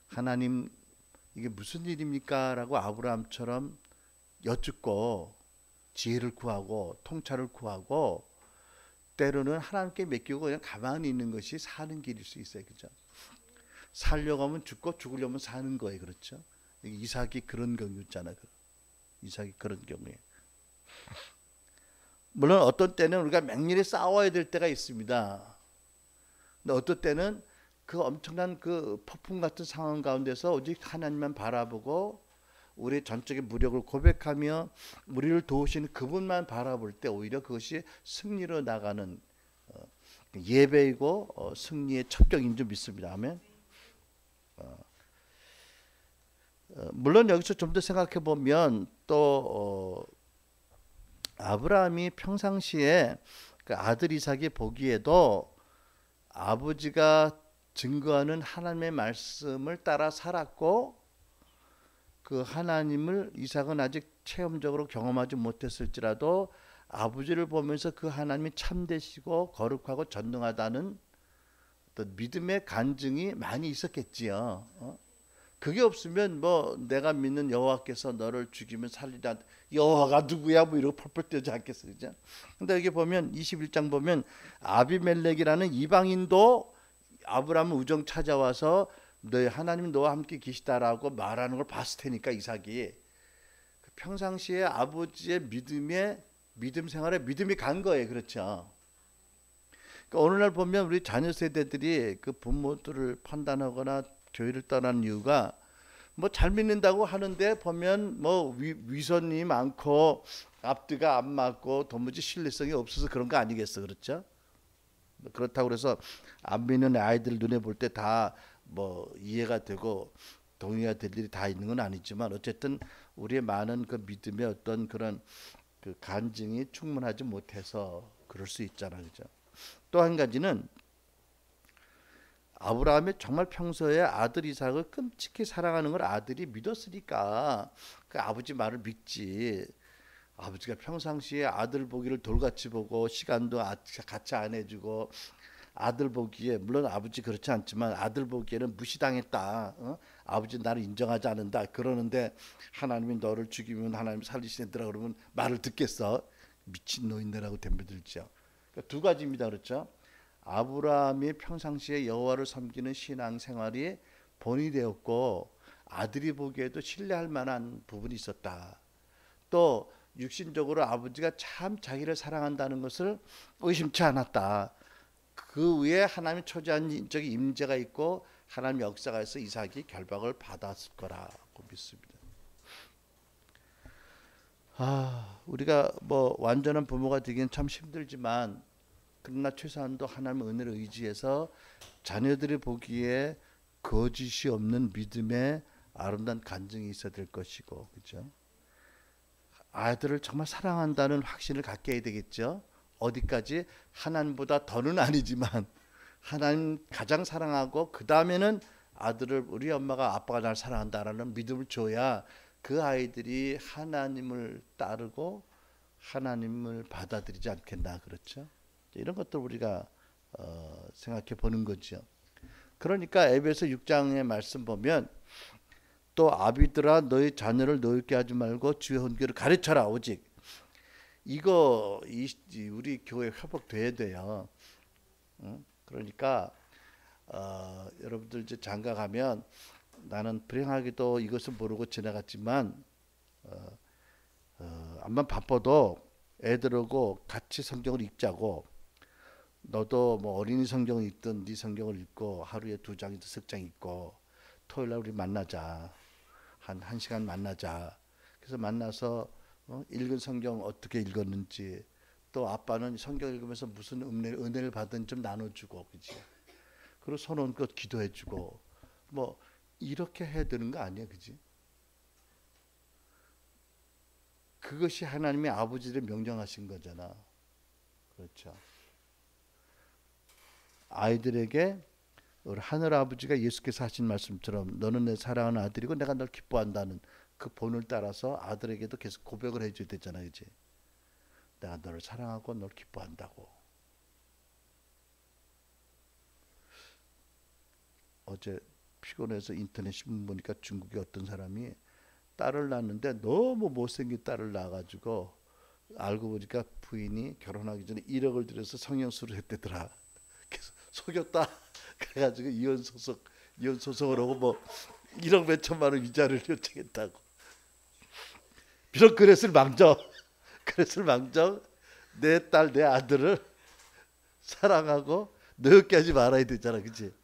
하나님 이게 무슨 일입니까? 라고 아브라함처럼 여쭙고 지혜를 구하고 통찰을 구하고 때로는 하나님께 맡기고 그냥 가만히 있는 것이 사는 길일 수 있어요, 그죠? 살려고 하면 죽고 죽으려면 사는 거예요, 그렇죠? 이삭이 그런 경우였잖아요. 이삭이 그런 경우에. 물론 어떤 때는 우리가 맹렬히 싸워야 될 때가 있습니다. 근데 어떤 때는 그 엄청난 그 폭풍 같은 상황 가운데서 오직 하나님만 바라보고 우리의 전적인 무력을 고백하며 우리를 도우시는 그분만 바라볼 때 오히려 그것이 승리로 나가는 예배이고 승리의 첩경인 줄 믿습니다. 아멘. 물론 여기서 좀 더 생각해 보면 또 아브라함이 평상시에 그 아들 이삭이 보기에도 아버지가 증거하는 하나님의 말씀을 따라 살았고 그 하나님을 이삭은 아직 체험적으로 경험하지 못했을지라도 아버지를 보면서 그 하나님이 참되시고 거룩하고 전능하다는 어떤 믿음의 간증이 많이 있었겠지요. 그게 없으면 뭐 내가 믿는 여호와께서 너를 죽이면 살리라, 여호와가 누구야 뭐 이러고 펄펄 뛰지 않겠어요, 그죠? 근데 여기 보면 21장 보면 아비멜렉이라는 이방인도 아브라함을 우정 찾아와서 너희 하나님 너와 함께 계시다라고 말하는 걸 봤을 테니까 이삭이 평상시에 아버지의 믿음 생활에 믿음이 간 거예요, 그렇죠? 그러니까 어느 날 보면 우리 자녀 세대들이 그 부모들을 판단하거나 교회를 떠나는 이유가 뭐 잘 믿는다고 하는데 보면 뭐 위선이 많고 앞뒤가 안 맞고 도무지 신뢰성이 없어서 그런 거 아니겠어, 그렇죠? 그렇다고 그래서 안 믿는 아이들 눈에 볼 때 다 뭐 이해가 되고 동의가 될 일이 다 있는 건 아니지만 어쨌든 우리의 많은 그 믿음의 어떤 그런 그 간증이 충분하지 못해서 그럴 수 있잖아, 그죠? 또 한 가지는 아브라함이 정말 평소에 아들 이삭을 끔찍히 사랑하는 걸 아들이 믿었으니까 그 아버지 말을 믿지. 아버지가 평상시에 아들 보기를 돌같이 보고 시간도 같이 안 해주고 아들 보기에 물론 아버지 그렇지 않지만 아들 보기에는 무시당했다. 아버지 나를 인정하지 않는다. 그러는데 하나님이 너를 죽이면 하나님 살리시느라 그러면 말을 듣겠어? 미친 노인네라고 덤벼들죠. 그러니까 두 가지입니다. 그렇죠? 아브라함이 평상시에 여호와를 섬기는 신앙 생활이 본이 되었고 아들이 보기에도 신뢰할 만한 부분이 있었다. 또 육신적으로 아버지가 참 자기를 사랑한다는 것을 의심치 않았다. 그 위에 하나님의 초자연적인 임재가 있고 하나님의 역사가 있어 이삭이 결박을 받았을 거라고 믿습니다. 우리가 뭐 완전한 부모가 되기는 참 힘들지만 그러나 최소한도 하나님의 은혜를 의지해서 자녀들이 보기에 거짓이 없는 믿음의 아름다운 간증이 있어야 될 것이고, 그렇죠? 아이들을 정말 사랑한다는 확신을 갖게 해야 되겠죠. 어디까지 하나님보다 더는 아니지만 하나님 가장 사랑하고 그 다음에는 아들을 우리 엄마가 아빠가 날 사랑한다라는 믿음을 줘야 그 아이들이 하나님을 따르고 하나님을 받아들이지 않겠나, 그렇죠? 이런 것들 우리가 생각해 보는 거죠. 그러니까 에베소 6장의 말씀 보면 또 아비들아 너희 자녀를 노엽게 하지 말고 주의 헌교를 가르쳐라. 오직 이거 우리 교회 회복돼야 돼요. 그러니까 여러분들 이제 장가 가면 나는 불행하게도 이것을 모르고 지나갔지만 암만 바빠도 애들하고 같이 성경을 읽자고 너도 뭐 어린이 성경을 읽든 네 성경을 읽고 하루에 2장이든 3장 읽고 토요일날 우리 만나자. 한 시간 만나자. 그래서 만나서 읽은 성경 어떻게 읽었는지 또 아빠는 성경 읽으면서 무슨 은혜를 받은 좀 나눠주고, 그지? 그리고 손 얹고 기도해주고 뭐 이렇게 해야 되는 거 아니야, 그지? 그것이 하나님이 아버지를 명령하신 거잖아, 그렇죠? 아이들에게 우리 하늘 아버지가 예수께서 하신 말씀처럼 너는 내 사랑하는 아들이고 내가 널 기뻐한다는 그 본을 따라서 아들에게도 계속 고백을 해줘야 되잖아, 그지? 내가 너를 사랑하고 널 기뻐한다고. 어제 피곤해서 인터넷 신문 보니까 중국의 어떤 사람이 딸을 낳았는데 너무 못생긴 딸을 낳아가지고 알고 보니까 부인이 결혼하기 전에 1억을 들여서 성형수술을 했대더라. 그래서 속였다. 그래가지고 이혼 소송을 하고 뭐 1억 몇 천만 원 위자료를 요청했다고. 비록 그랬을 망정 내 딸 내 아들을 사랑하고 노엽게 하지 말아야 되잖아, 그치?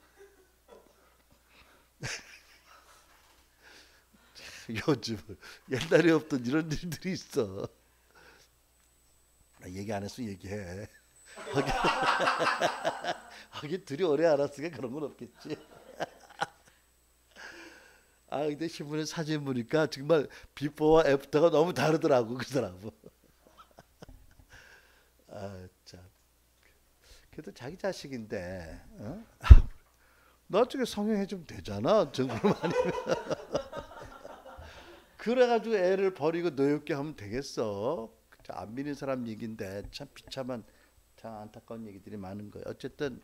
요즘 옛날에 없던 이런 일들이 있어. 얘기 안 했으면 얘기해. 하긴 둘이 오래 알았으니까 그런 건 없겠지. 근데 신문에 사진 보니까 정말 비포와 애프터가 너무 다르더라고, 그 사람은. 참. 그래도 자기 자식인데, 나중에 성형해주면 되잖아, 정부만 아니면. 그래가지고 애를 버리고 노엽게 하면 되겠어. 안 믿는 사람 얘기인데 참 비참한, 참 안타까운 얘기들이 많은 거예요. 어쨌든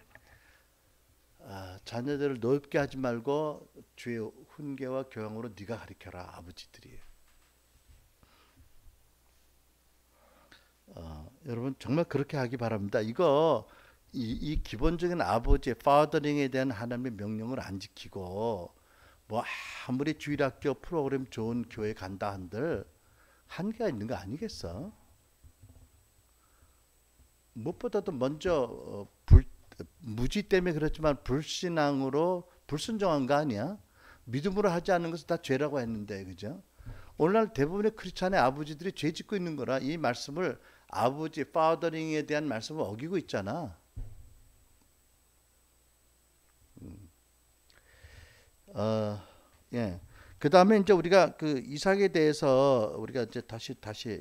자녀들을 노엽게 하지 말고 주의 훈계와 교양으로 네가 가르쳐라, 아버지들이. 여러분 정말 그렇게 하기 바랍니다. 이 기본적인 아버지의 파더링에 대한 하나님의 명령을 안 지키고 뭐 아무리 주일학교 프로그램 좋은 교회 간다 한들 한계가 있는 거 아니겠어? 무엇보다도 먼저 무지 때문에 그렇지만 불신앙으로 불순종한 거 아니야? 믿음으로 하지 않는 것은 다 죄라고 했는데, 그죠? 오늘날 대부분의 크리스찬의 아버지들이 죄 짓고 있는 거라 이 말씀을 아버지 파더링에 대한 말씀을 어기고 있잖아. 예. 그 다음에 이제 우리가 그 이삭에 대해서 우리가 이제 다시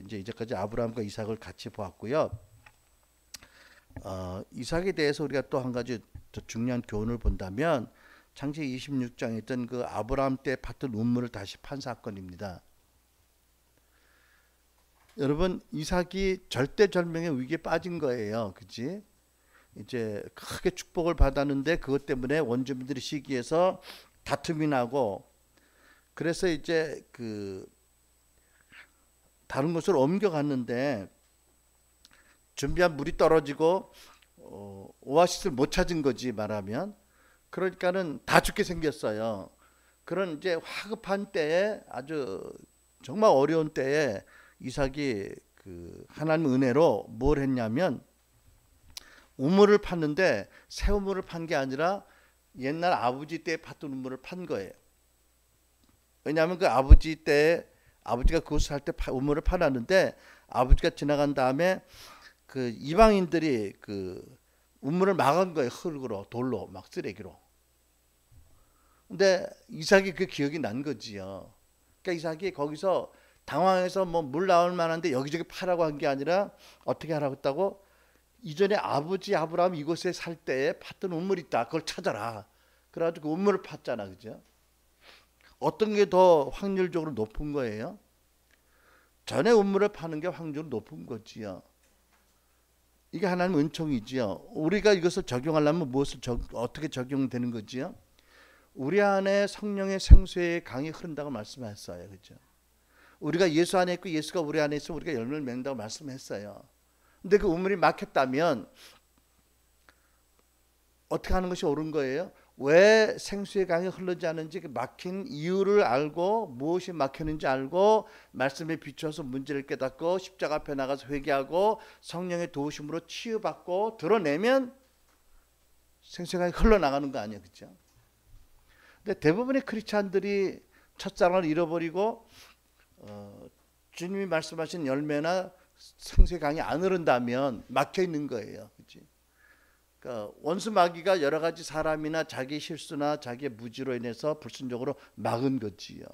이제 이제까지 아브라함과 이삭을 같이 보았고요. 이삭에 대해서 우리가 또 한 가지 더 중요한 교훈을 본다면 창세기 26장에 있던 그 아브라함 때 팠던 우물을 다시 판 사건입니다. 여러분, 이삭이 절대절명의 위기에 빠진 거예요. 그치? 이제 크게 축복을 받았는데 그것 때문에 원주민들이 시기해서 다툼이 나고, 그래서 이제 그 다른 곳으로 옮겨갔는데 준비한 물이 떨어지고 오아시스를 못 찾은 거지 말하면. 그러니까는 다 죽게 생겼어요. 그런 이제 화급한 때에, 아주 정말 어려운 때에 이삭이 그 하나님 은혜로 뭘 했냐면 우물을 팠는데 새 우물을 판 게 아니라 옛날 아버지 때 팠던 우물을 판 거예요. 왜냐하면 그 아버지 때 아버지가 그곳을 살 때 우물을 파놨는데 아버지가 지나간 다음에 그 이방인들이 그 우물을 막은 거예요. 흙으로, 돌로, 막 쓰레기로. 근데 이삭이 그 기억이 난 거지요. 그러니까 이삭이 거기서 당황해서 뭐 물 나올 만한데 여기저기 파라고 한 게 아니라 어떻게 하라고 했다고? 이전에 아버지 아브라함 이곳에 살 때에 팠던 우물이 있다. 그걸 찾아라. 그래가지고 그 우물을 팠잖아. 그죠? 어떤 게 더 확률적으로 높은 거예요? 전에 우물을 파는 게 확률적으로 높은 거지요. 이게 하나님 은총이지요. 우리가 이것을 적용하려면 어떻게 적용되는 거지요? 우리 안에 성령의 생수의 강이 흐른다고 말씀했어요. 그죠? 우리가 예수 안에 있고 예수가 우리 안에 있으면 우리가 열매를 맺는다고 말씀했어요. 근데 그 우물이 막혔다면 어떻게 하는 것이 옳은 거예요? 왜 생수의 강이 흐르지 않는지 그 막힌 이유를 알고, 무엇이 막혔는지 알고 말씀에 비춰서 문제를 깨닫고 십자가 앞에 나가서 회개하고 성령의 도우심으로 치유받고 드러내면 생수의 강이 흘러나가는 거 아니에요. 그렇죠? 근데 대부분의 크리스찬들이 첫사랑을 잃어버리고 주님이 말씀하신 열매나 생수의 강이 안 흐른다면 막혀 있는 거예요. 그렇지? 그러니까 원수 마귀가 여러 가지 사람이나 자기 실수나 자기의 무지로 인해서 불순종으로 막은 거지요.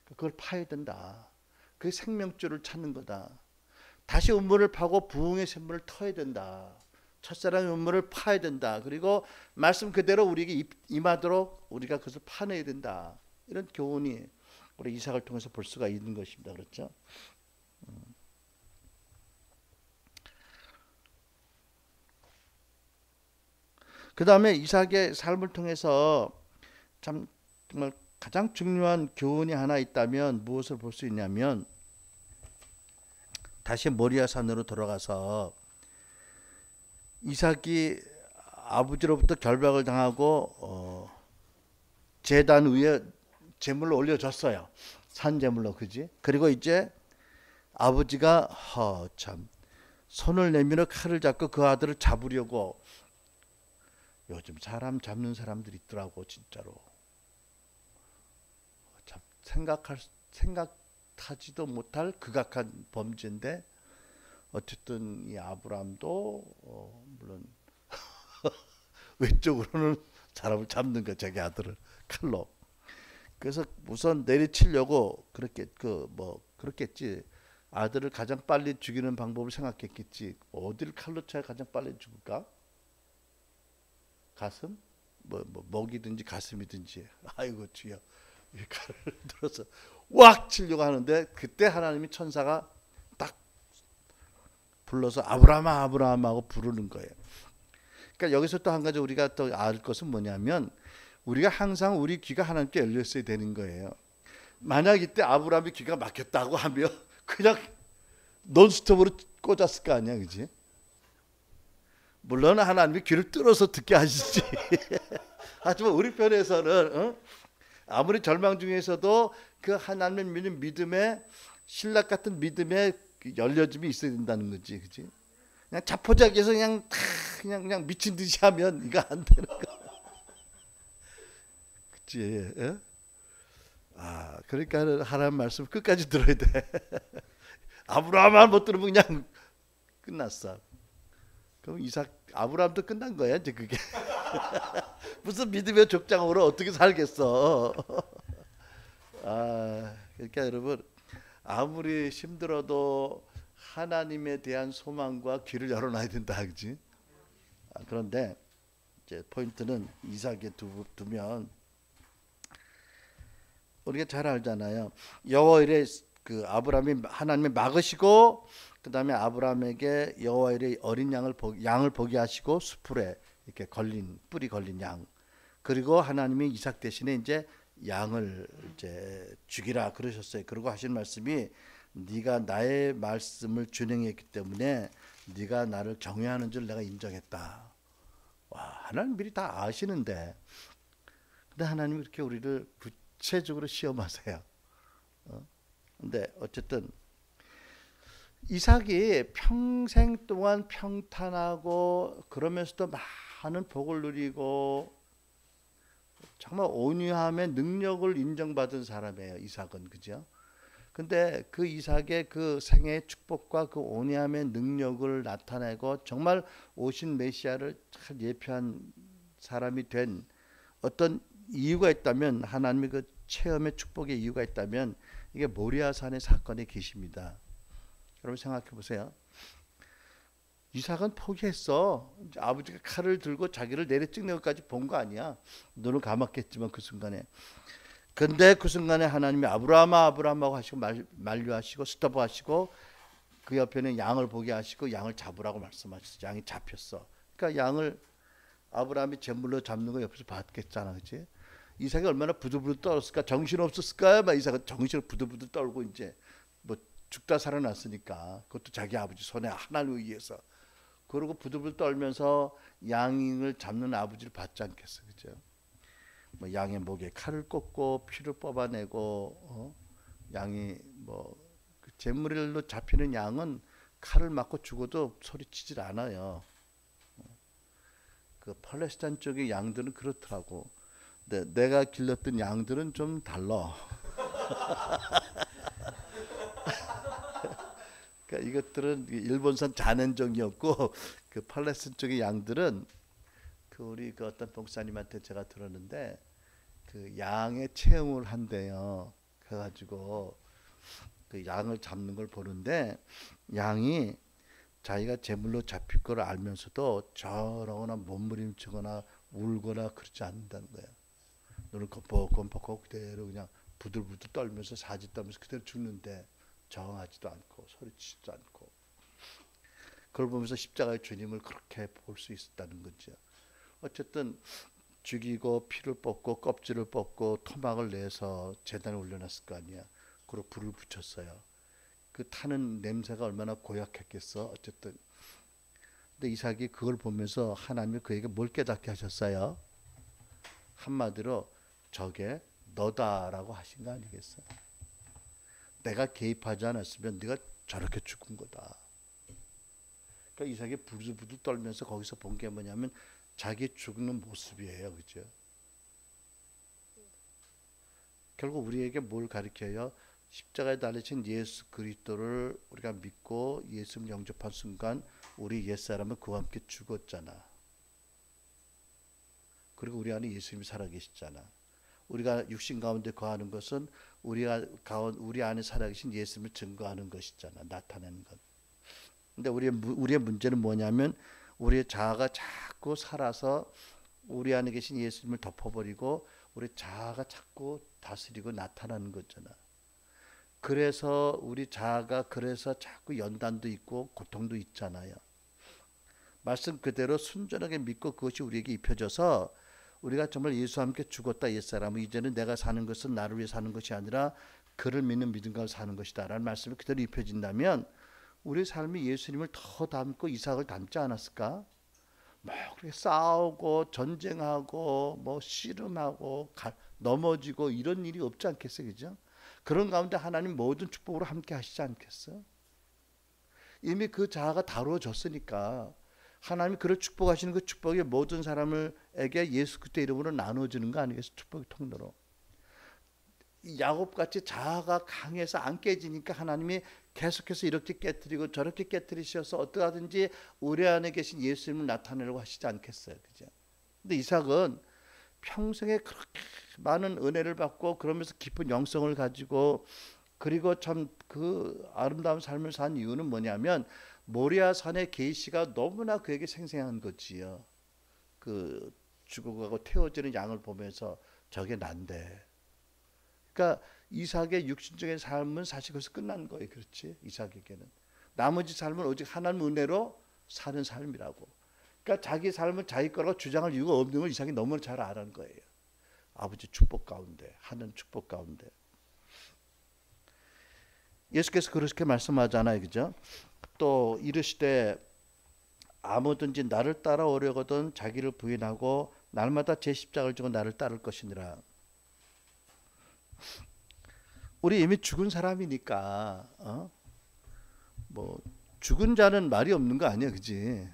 그걸 파야 된다. 그게 생명줄을 찾는 거다. 다시 우물을 파고 부흥의 샘물을 터야 된다. 첫사랑의 우물을 파야 된다. 그리고 말씀 그대로 우리에게 임하도록 우리가 그것을 파내야 된다. 이런 교훈이 우리 이삭을 통해서 볼 수가 있는 것입니다. 그렇죠? 그 다음에 이삭의 삶을 통해서 참 정말 가장 중요한 교훈이 하나 있다면 무엇을 볼 수 있냐면, 다시 모리아 산으로 돌아가서 이삭이 아버지로부터 결박을 당하고 제단 위에 제물로 올려줬어요. 산제물로. 그지? 그리고 이제 아버지가 참 손을 내밀어 칼을 잡고 그 아들을 잡으려고, 요즘 사람 잡는 사람들이 있더라고. 진짜로 생각하지도 못할 극악한 범죄인데, 어쨌든 이 아브라함도 물론 외적으로는 사람을 잡는 거, 자기 아들을 칼로. 그래서 우선 내리치려고 그렇겠지. 아들을 가장 빨리 죽이는 방법을 생각했겠지. 어디를 칼로 쳐야 가장 빨리 죽을까? 가슴? 목이든지 가슴이든지. 아이고 주여. 이 칼을 들어서 왁 치려고 하는데, 그때 하나님이 천사가 딱 불러서 아브라함아 아브라함 하고 부르는 거예요. 그러니까 여기서 또 한 가지 우리가 또 알 것은 뭐냐면, 우리가 항상 우리 귀가 하나님께 열려 있어야 되는 거예요. 만약 이때 아브라함이 귀가 막혔다고 하면 그냥 논스톱으로 꽂았을 거 아니야. 그지? 물론 하나님이 귀를 뚫어서 듣게 하시지. 하지만 우리 편에서는 아무리 절망 중에서도 그 하나님을 믿는 믿음의, 신락 같은 믿음의 열려짐이 있어야 된다는 거지. 그지? 그냥 자포자기해서 그냥 미친 듯이 하면 이거 안 되는 거야. 그치? 예? 그러니까 하나님 말씀 끝까지 들어야 돼. 아브라함만 못 들으면 그냥 끝났어. 그럼 이삭 아브라함도 끝난 거야 이제 그게. 무슨 믿음의 족장으로 어떻게 살겠어? 그러니까 여러분 아무리 힘들어도 하나님에 대한 소망과 귀를 열어놔야 된다, 그지? 그런데 이제 포인트는 이삭에 두면 우리가 잘 알잖아요. 여호와 이레 그 아브라함이 하나님이 막으시고 그다음에 아브라함에게 여호와 이레 어린 양을 보게 하시고 수풀에 이렇게 걸린 뿌리 걸린 양. 그리고 하나님이 이삭 대신에 이제 양을 이제 죽이라 그러셨어요. 그리고 하신 말씀이 네가 나의 말씀을 준행했기 때문에 네가 나를 경외하는 줄 내가 인정했다. 와, 하나님 미리 다 아시는데 근데 하나님이 이렇게 우리를 구체적으로 시험하세요. 근데 어쨌든 이삭이 평생 동안 평탄하고 그러면서도 많은 복을 누리고 정말 온유함의 능력을 인정받은 사람이에요. 이삭은, 그죠? 근데 그 이삭의 그 생애의 축복과 그 온유함의 능력을 나타내고 정말 오신 메시아를 잘 예표한 사람이 된 어떤 이유가 있다면, 하나님의 그 체험의 축복의 이유가 있다면 이게 모리아산의 사건에 계십니다. 여러분 생각해 보세요. 이삭은 포기했어. 아버지가 칼을 들고 자기를 내려 찍는 것까지 본 거 아니야. 눈을 감았겠지만 그 순간에. 근데 그 순간에 하나님이 아브라함아 아브라함하고 하시고 만류하시고 스톱하시고 그 옆에는 양을 보게 하시고 양을 잡으라고 말씀하셨어. 양이 잡혔어. 그러니까 양을 아브라함이 제물로 잡는 거 옆에서 봤겠잖아, 그렇지? 이삭이 얼마나 부들부들 떨었을까? 정신 없었을까요? 막 이삭은 정신을 부들부들 떨고 이제 뭐 죽다 살아났으니까 그것도 자기 아버지 손에 하나님을 위해서. 그러고 부들부들 떨면서 양을 잡는 아버지를 받지 않겠어, 그죠? 뭐 양의 목에 칼을 꽂고 피를 뽑아내고 양이 뭐 그 제물로 잡히는 양은 칼을 맞고 죽어도 소리치질 않아요. 그 팔레스타인 쪽의 양들은 그렇더라고. 근데 내가 길렀던 양들은 좀 달라. 그러니까 이것들은 일본산 자연종이었고 그 팔레스타인 쪽의 양들은 그 우리 그 어떤 목사님한테 제가 들었는데 그 양의 체험을 한대요. 그래가지고 그 양을 잡는 걸 보는데 양이 자기가 제물로 잡힐 걸 알면서도 저러거나 몸부림치거나 울거나 그러지 않는다는 거예요. 눈을 껌뻑껌뻑 그대로 그냥 부들부들 떨면서 사지 떨면서 그대로 죽는데 저항하지도 않고 소리치지도 않고. 그걸 보면서 십자가의 주님을 그렇게 볼 수 있었다는 거죠. 어쨌든 죽이고 피를 뽑고 껍질을 뽑고 토막을 내서 제단에 올려놨을 거 아니야. 그리고 불을 붙였어요. 그 타는 냄새가 얼마나 고약했겠어. 어쨌든 근데 이삭이 그걸 보면서 하나님이 그에게 뭘 깨닫게 하셨어요? 한마디로 저게 너다라고 하신 거 아니겠어? 내가 개입하지 않았으면 네가 저렇게 죽은 거다. 그러니까 이삭이 부들부들 떨면서 거기서 본 게 뭐냐면 자기 죽는 모습이에요. 그죠? 결국 우리에게 뭘 가르쳐요? 십자가에 달리신 예수 그리스도를 우리가 믿고 예수를 영접한 순간 우리 옛사람은 그와 함께 죽었잖아. 그리고 우리 안에 예수님이 살아계시잖아. 우리가 육신 가운데 거하는 것은 우리 안에 살아계신 예수님을 증거하는 것이잖아. 나타내는 것. 근데 우리의 문제는 뭐냐면 우리의 자아가 자꾸 살아서 우리 안에 계신 예수님을 덮어버리고 우리 자아가 자꾸 다스리고 나타나는 거잖아. 그래서 우리 자아가 그래서 자꾸 연단도 있고 고통도 있잖아요. 말씀 그대로 순전하게 믿고 그것이 우리에게 입혀져서 우리가 정말 예수와 함께 죽었다 옛사람은 이제는 내가 사는 것은 나를 위해 사는 것이 아니라 그를 믿는 믿음과 사는 것이다 라는 말씀이 그대로 입혀진다면 우리 삶이 예수님을 더 닮고 이삭을 닮지 않았을까? 뭐 그렇게 싸우고 전쟁하고 뭐 씨름하고 넘어지고 이런 일이 없지 않겠어요, 그죠? 그런 가운데 하나님 모든 축복으로 함께 하시지 않겠어? 이미 그 자아가 다루어졌으니까 하나님이 그를 축복하시는 그 축복이 모든 사람에게 예수 그리스도 이름으로 나눠지는 거 아니겠어요? 축복의 통로로. 야곱같이 자아가 강해서 안 깨지니까 하나님이 계속해서 이렇게 깨뜨리고 저렇게 깨뜨리셔서 어떠하든지 우리 안에 계신 예수님을 나타내려고 하시지 않겠어요, 그죠? 근데 이삭은 평생에 그렇게 많은 은혜를 받고 그러면서 깊은 영성을 가지고 그리고 참 그 아름다운 삶을 산 이유는 뭐냐면 모리아 산의 계시가 너무나 그에게 생생한 거지요. 그 죽어가고 태워지는 양을 보면서 저게 난데. 그러니까 이삭의 육신적인 삶은 사실 거기서 끝난 거예요. 그렇지? 이삭에게는. 나머지 삶은 오직 하나님 은혜로 사는 삶이라고. 그러니까 자기 삶은 자기 거라고 주장할 이유가 없는 걸 이삭이 너무 잘 아는 거예요. 아버지 축복 가운데, 하나님 축복 가운데. 예수께서 그렇게 말씀하잖아요. 그죠? 또 이르시되 아무든지 나를 따라오려거든 자기를 부인하고 날마다 제 십자가를 지고 나를 따를 것이니라. 우리 이미 죽은 사람이니까 뭐 죽은 자는 말이 없는 거 아니야, 그지?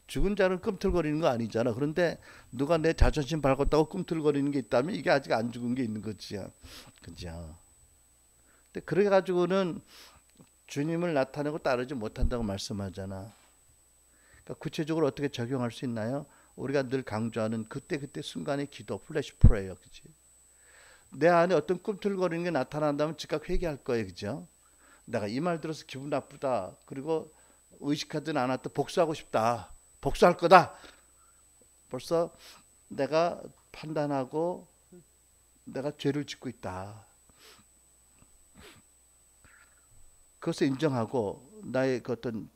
죽은 자는 꿈틀거리는 거 아니잖아. 그런데 누가 내 자존심 밟았다고 꿈틀거리는 게 있다면 이게 아직 안 죽은 게 있는 거지, 그죠? 근데 그래 가지고는 주님을 나타내고 따르지 못한다고 말씀하잖아. 그러니까 구체적으로 어떻게 적용할 수 있나요? 우리가 늘 강조하는 그때 순간의 기도, 플래시 프레이어, 그지? 내 안에 어떤 꿈틀거리는 게 나타난다면 즉각 회개할 거예요, 그죠? 내가 이 말 들어서 기분 나쁘다. 그리고 의식하든 안 하든 복수하고 싶다. 복수할 거다. 벌써 내가 판단하고 내가 죄를 짓고 있다. 그것을 인정하고 나의 그 어떤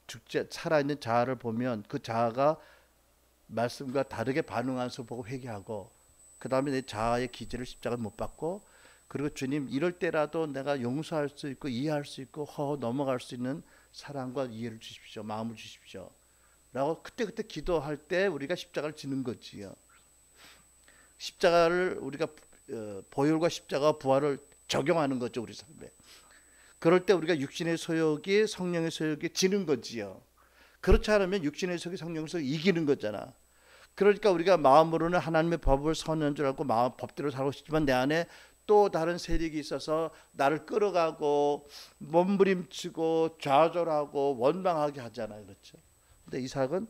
죽지 살아있는 자아를 보면 그 자아가 말씀과 다르게 반응하는 것을 보고 회개하고 그 다음에 내 자아의 기질을 십자가에 못 박고 그리고 주님 이럴 때라도 내가 용서할 수 있고 이해할 수 있고 넘어갈 수 있는 사랑과 이해를 주십시오. 마음을 주십시오. 라고 그때 기도할 때 우리가 십자가를 지는 거지요. 십자가를 우리가 보혈과 십자가 부활을 적용하는 거죠. 우리 삶에. 그럴 때 우리가 육신의 소욕이 성령의 소욕이 지는 거지요. 그렇지 않으면 육신의 소욕이 성령의 소욕이 이기는 거잖아. 그러니까 우리가 마음으로는 하나님의 법을 선한 줄 알고 마음 법대로 살고 싶지만 내 안에 또 다른 세력이 있어서 나를 끌어가고 몸부림치고 좌절하고 원망하게 하잖아요. 그렇죠? 근데 이삭은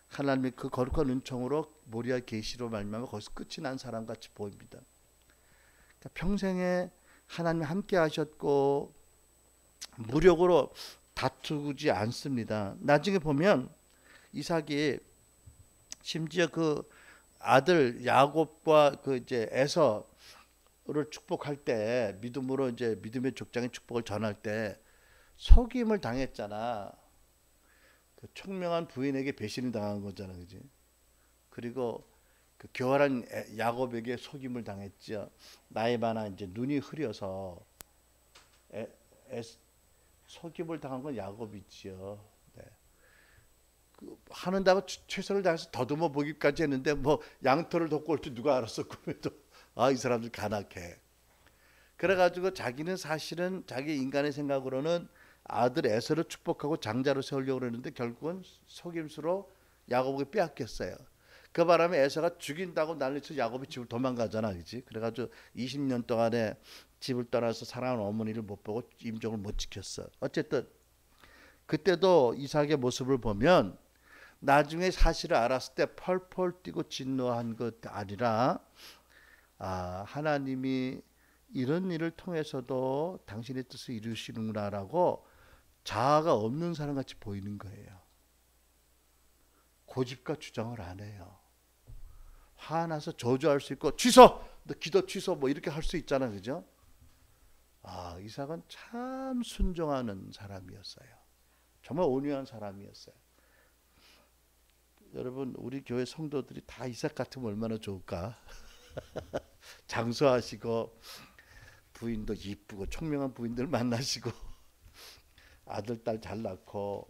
하나님의 그 거룩한 은총으로 모리아 계시로 말미암아 거기서 끝이 난 사람 같이 보입니다. 그러니까 평생에 하나님 함께 하셨고 무력으로 다투지 않습니다. 나중에 보면 이삭이 심지어 그 아들 야곱과 그 이제 에서를 축복할 때 믿음으로 이제 믿음의 족장의 축복을 전할 때 속임을 당했잖아. 그 총명한 부인에게 배신을 당한 거잖아, 그지? 그리고 그 교활한 야곱에게 속임을 당했죠. 나이 많아 이제 눈이 흐려서 속임을 당한 건 야곱이지요. 네. 그 하는다고 최선을 다해서 더듬어 보기까지 했는데 뭐 양털을 덮고 올 줄 누가 알았어. 꿈에도 이 사람들 간악해. 그래가지고 자기는 사실은 자기 인간의 생각으로는 아들 에서를 축복하고 장자로 세우려고 그러는데 결국은 속임수로 야곱에게 빼앗겼어요. 그 바람에 에서가 죽인다고 난리쳐 야곱이 집을 도망가잖아, 그렇지? 그래가지고 20년 동안에 집을 떠나서 사랑하는 어머니를 못 보고 임종을 못 지켰어. 어쨌든 그때도 이삭의 모습을 보면 나중에 사실을 알았을 때 펄펄 뛰고 진노한 것 아니라 하나님이 이런 일을 통해서도 당신의 뜻을 이루시는구나라고 자아가 없는 사람같이 보이는 거예요. 고집과 주장을 안 해요. 화나서 저주할 수 있고 취소! 너 기도 취소 뭐 이렇게 할 수 있잖아, 그죠? 이삭은 참 순종하는 사람이었어요. 정말 온유한 사람이었어요. 여러분 우리 교회 성도들이 다 이삭 같으면 얼마나 좋을까? 장수하시고 부인도 이쁘고 총명한 부인들 만나시고 아들 딸 잘 낳고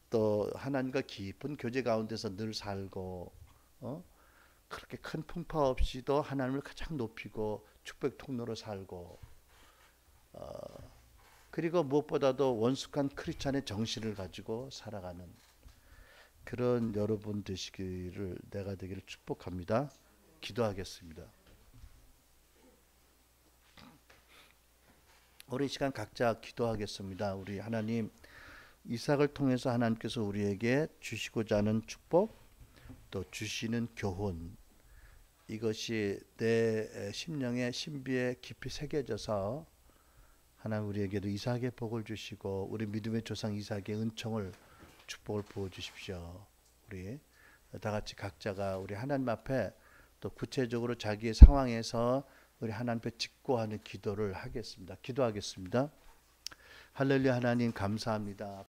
또 하나님과 깊은 교제 가운데서 늘 살고 그렇게 큰 풍파 없이도 하나님을 가장 높이고 축복 통로로 살고 그리고 무엇보다도 원숙한 크리스찬의 정신을 가지고 살아가는 그런 여러분 되시기를 내가 되기를 축복합니다. 기도하겠습니다. 우리 시간 각자 기도하겠습니다. 우리 하나님, 이삭을 통해서 하나님께서 우리에게 주시고자 하는 축복, 또 주시는 교훈, 이것이 내 심령의 신비에 깊이 새겨져서 하나님 우리에게도 이삭의 복을 주시고 우리 믿음의 조상 이삭의 은총을 축복을 부어 주십시오. 우리 다 같이 각자가 우리 하나님 앞에 또 구체적으로 자기의 상황에서 우리 하나님 앞에 직고하는 기도를 하겠습니다. 기도하겠습니다. 할렐루야. 하나님 감사합니다.